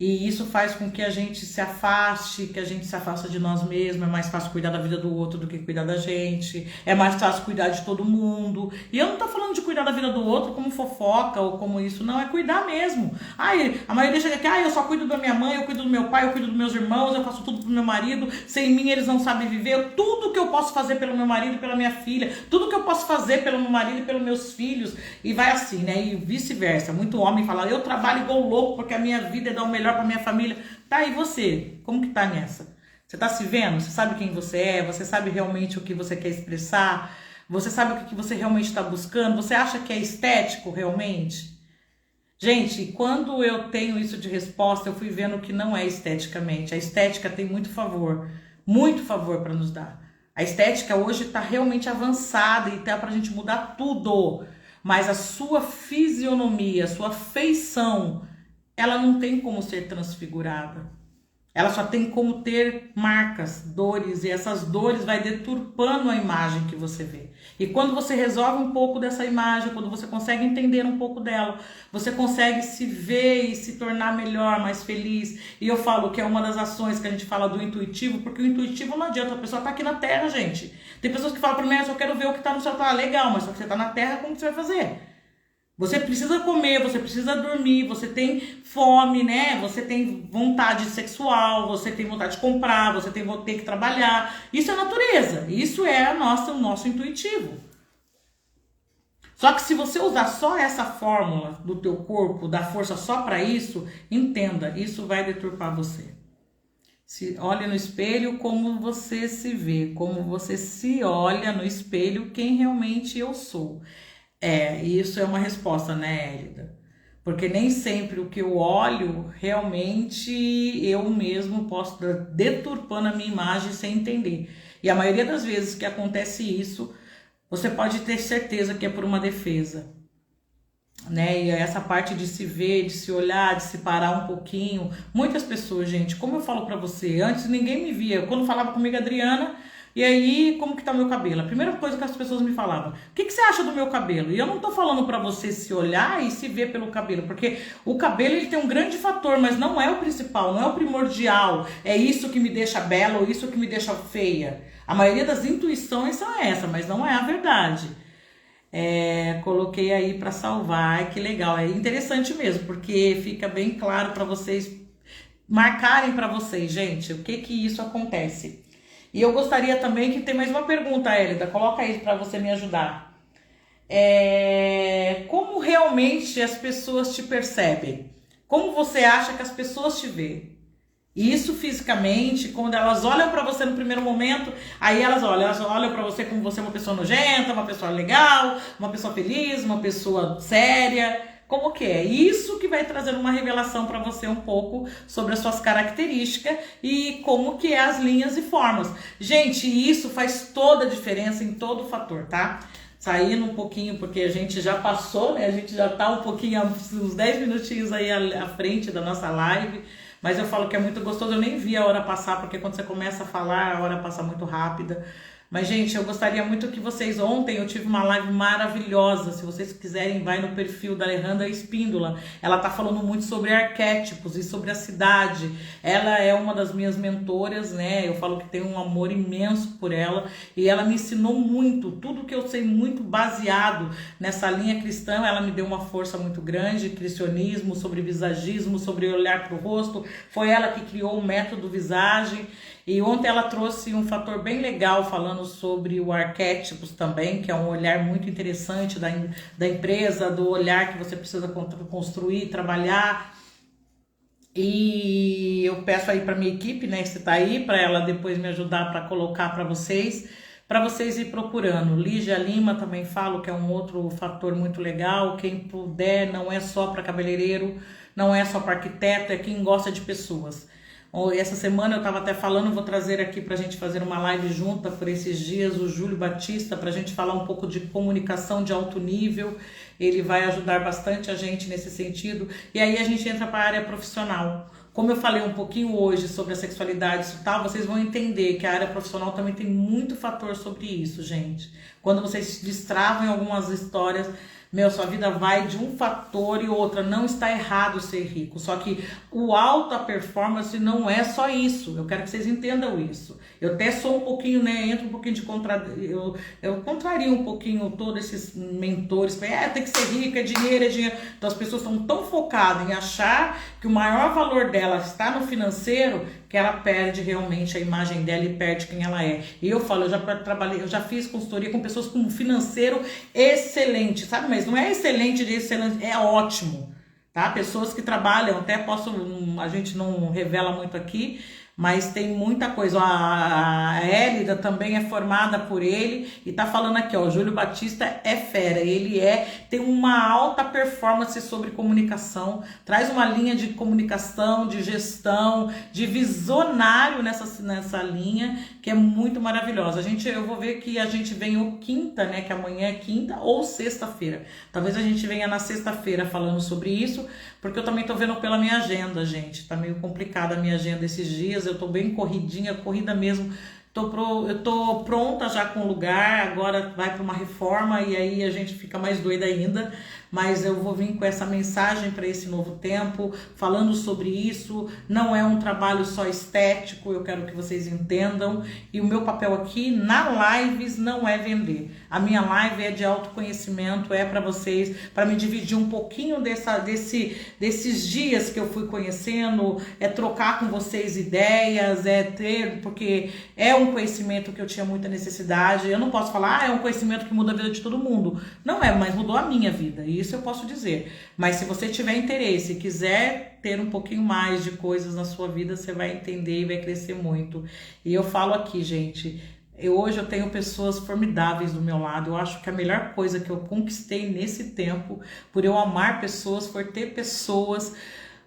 E isso faz com que a gente se afaste, que a gente se afasta de nós mesmos. É mais fácil cuidar da vida do outro do que cuidar da gente. É mais fácil cuidar de todo mundo. E eu não tô falando de cuidar da vida do outro como fofoca ou como isso. Não, é cuidar mesmo. Ai, a maioria chega aqui, eu só cuido da minha mãe, eu cuido do meu pai, eu cuido dos meus irmãos, eu faço tudo pro meu marido. Sem mim eles não sabem viver. Tudo que eu posso fazer pelo meu marido e pela minha filha. Tudo que eu posso fazer pelo meu marido e pelos meus filhos. E vai assim, né? E vice-versa. Muito homem fala, eu trabalho igual louco porque a minha vida é dar o melhor pra minha família. Tá, e você? Como que tá nessa? Você tá se vendo? Você sabe quem você é? Você sabe realmente o que você quer expressar? Você sabe o que você realmente está buscando? Você acha que é estético realmente? Gente, quando eu tenho isso de resposta, eu fui vendo que não é esteticamente. A estética tem muito favor para nos dar. A estética hoje está realmente avançada e tá pra gente mudar tudo. Mas a sua fisionomia, a sua feição, ela não tem como ser transfigurada. Ela só tem como ter marcas, dores, e essas dores vai deturpando a imagem que você vê. E quando você resolve um pouco dessa imagem, quando você consegue entender um pouco dela, você consegue se ver e se tornar melhor, mais feliz. E eu falo que é uma das ações que a gente fala do intuitivo, porque o intuitivo não adianta, a pessoa tá aqui na Terra, gente. Tem pessoas que falam pra mim, eu só quero ver o que tá no céu. Tá legal, mas só que você tá na Terra, como que você vai fazer? Você precisa comer, você precisa dormir, você tem fome, né? Você tem vontade sexual, você tem vontade de comprar, você tem que trabalhar. Isso é natureza, isso é o nosso intuitivo. Só que se você usar só essa fórmula do teu corpo, da força só para isso, entenda, isso vai deturpar você. Se olha no espelho como você se vê, como você se olha no espelho, quem realmente eu sou. Isso é uma resposta, né, Hélida? Porque nem sempre o que eu olho, realmente eu mesmo posso estar deturpando a minha imagem sem entender. E a maioria das vezes que acontece isso, você pode ter certeza que é por uma defesa, né? E essa parte de se ver, de se olhar, de se parar um pouquinho. Muitas pessoas, gente, como eu falo pra você, antes ninguém me via. Quando falava comigo, Adriana, e aí, como que tá o meu cabelo? A primeira coisa que as pessoas me falavam, o que que você acha do meu cabelo? E eu não tô falando pra você se olhar e se ver pelo cabelo, porque o cabelo ele tem um grande fator, mas não é o principal, não é o primordial. É isso que me deixa bela ou isso que me deixa feia. A maioria das intuições são essa, mas não é a verdade. Coloquei aí para salvar. Ai, que legal, é interessante mesmo, porque fica bem claro para vocês marcarem para vocês, gente, o que que isso acontece. E eu gostaria também que tem mais uma pergunta, Hélida, coloca aí para você me ajudar. Como realmente as pessoas te percebem? Como você acha que as pessoas te veem? Isso fisicamente, quando elas olham pra você no primeiro momento, aí elas olham pra você como você é uma pessoa nojenta, uma pessoa legal, uma pessoa feliz, uma pessoa séria. Como que é? Isso que vai trazer uma revelação pra você um pouco sobre as suas características e como que é as linhas e formas. Gente, isso faz toda a diferença em todo o fator, tá? Saindo um pouquinho, porque a gente já passou, né? A gente já tá um pouquinho, uns 10 minutinhos aí à frente da nossa live. Mas eu falo que é muito gostoso, eu nem vi a hora passar, porque quando você começa a falar, a hora passa muito rápida. Mas, gente, eu gostaria muito que vocês... Ontem eu tive uma live maravilhosa. Se vocês quiserem, vai no perfil da Alejandra Espíndola. Ela tá falando muito sobre arquétipos e sobre a cidade. Ela é uma das minhas mentoras, né? Eu falo que tenho um amor imenso por ela. E ela me ensinou muito. Tudo que eu sei muito baseado nessa linha cristã. Ela me deu uma força muito grande. Cristianismo, sobre visagismo, sobre olhar para o rosto. Foi ela que criou o método visagem. E ontem ela trouxe um fator bem legal falando sobre o arquétipos também, que é um olhar muito interessante da empresa, do olhar que você precisa construir, trabalhar. E eu peço aí para minha equipe, né, se tá aí, para ela depois me ajudar para colocar para vocês ir procurando. Lígia Lima também falo que é um outro fator muito legal. Quem puder, não é só para cabeleireiro, não é só para arquiteto, é quem gosta de pessoas. Essa semana eu estava até falando, vou trazer aqui para a gente fazer uma live junta por esses dias, o Júlio Batista, para a gente falar um pouco de comunicação de alto nível. Ele vai ajudar bastante a gente nesse sentido. E aí a gente entra para a área profissional. Como eu falei um pouquinho hoje sobre a sexualidade e tal, vocês vão entender que a área profissional também tem muito fator sobre isso, gente. Quando vocês se destravam em algumas histórias... sua vida vai de um fator e outra. Não está errado ser rico. Só que o alta performance não é só isso. Eu quero que vocês entendam isso. Eu até sou um pouquinho, né? Entro um pouquinho de eu contrario um pouquinho todos esses mentores. Tem que ser rico, é dinheiro, é dinheiro. Então as pessoas estão tão focadas em achar que o maior valor dela está no financeiro, que ela perde realmente a imagem dela e perde quem ela é. E eu falo, eu já fiz consultoria com pessoas com um financeiro excelente, sabe? Mas não é excelente de excelente, é ótimo, tá? Pessoas que trabalham, até a gente não revela muito aqui, mas tem muita coisa. A Hélida também é formada por ele e tá falando aqui, ó, o Júlio Batista é fera, ele tem uma alta performance sobre comunicação, traz uma linha de comunicação, de gestão, de visionário nessa linha, que é muito maravilhosa. Eu vou ver que a gente vem ou quinta, né, que amanhã é quinta, ou sexta-feira. Talvez a gente venha na sexta-feira falando sobre isso, porque eu também tô vendo pela minha agenda, gente. Tá meio complicada a minha agenda esses dias, eu tô bem corrida mesmo. Eu tô pronta já com o lugar, agora vai para uma reforma e aí a gente fica mais doida ainda. mas eu vou vir com essa mensagem para esse novo tempo, falando sobre isso. Não é um trabalho só estético, eu quero que vocês entendam. E o meu papel aqui na Lives não é vender. A minha live é de autoconhecimento, é para vocês, para me dividir um pouquinho desses dias que eu fui conhecendo, é trocar com vocês ideias, porque é um conhecimento que eu tinha muita necessidade. Eu não posso falar, é um conhecimento que muda a vida de todo mundo. Não é, mas mudou a minha vida, isso eu posso dizer. Mas se você tiver interesse e quiser ter um pouquinho mais de coisas na sua vida, você vai entender e vai crescer muito. E eu falo aqui, gente, hoje eu tenho pessoas formidáveis do meu lado. Eu acho que a melhor coisa que eu conquistei nesse tempo, por eu amar pessoas, foi ter pessoas,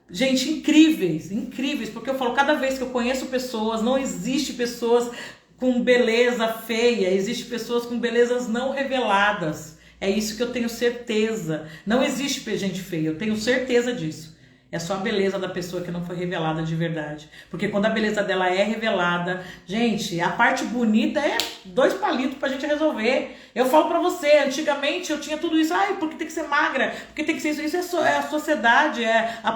gente, incríveis, incríveis, porque eu falo, cada vez que eu conheço pessoas, não existe pessoas com beleza feia, existe pessoas com belezas não reveladas. É isso que eu tenho certeza. Não existe gente feia, eu tenho certeza disso. É só a beleza da pessoa que não foi revelada de verdade. Porque quando a beleza dela é revelada, gente, a parte bonita é 2 palitos pra gente resolver. Eu falo pra você, antigamente eu tinha tudo isso. Ai, porque tem que ser magra? Porque tem que ser isso? Isso é a sociedade, é a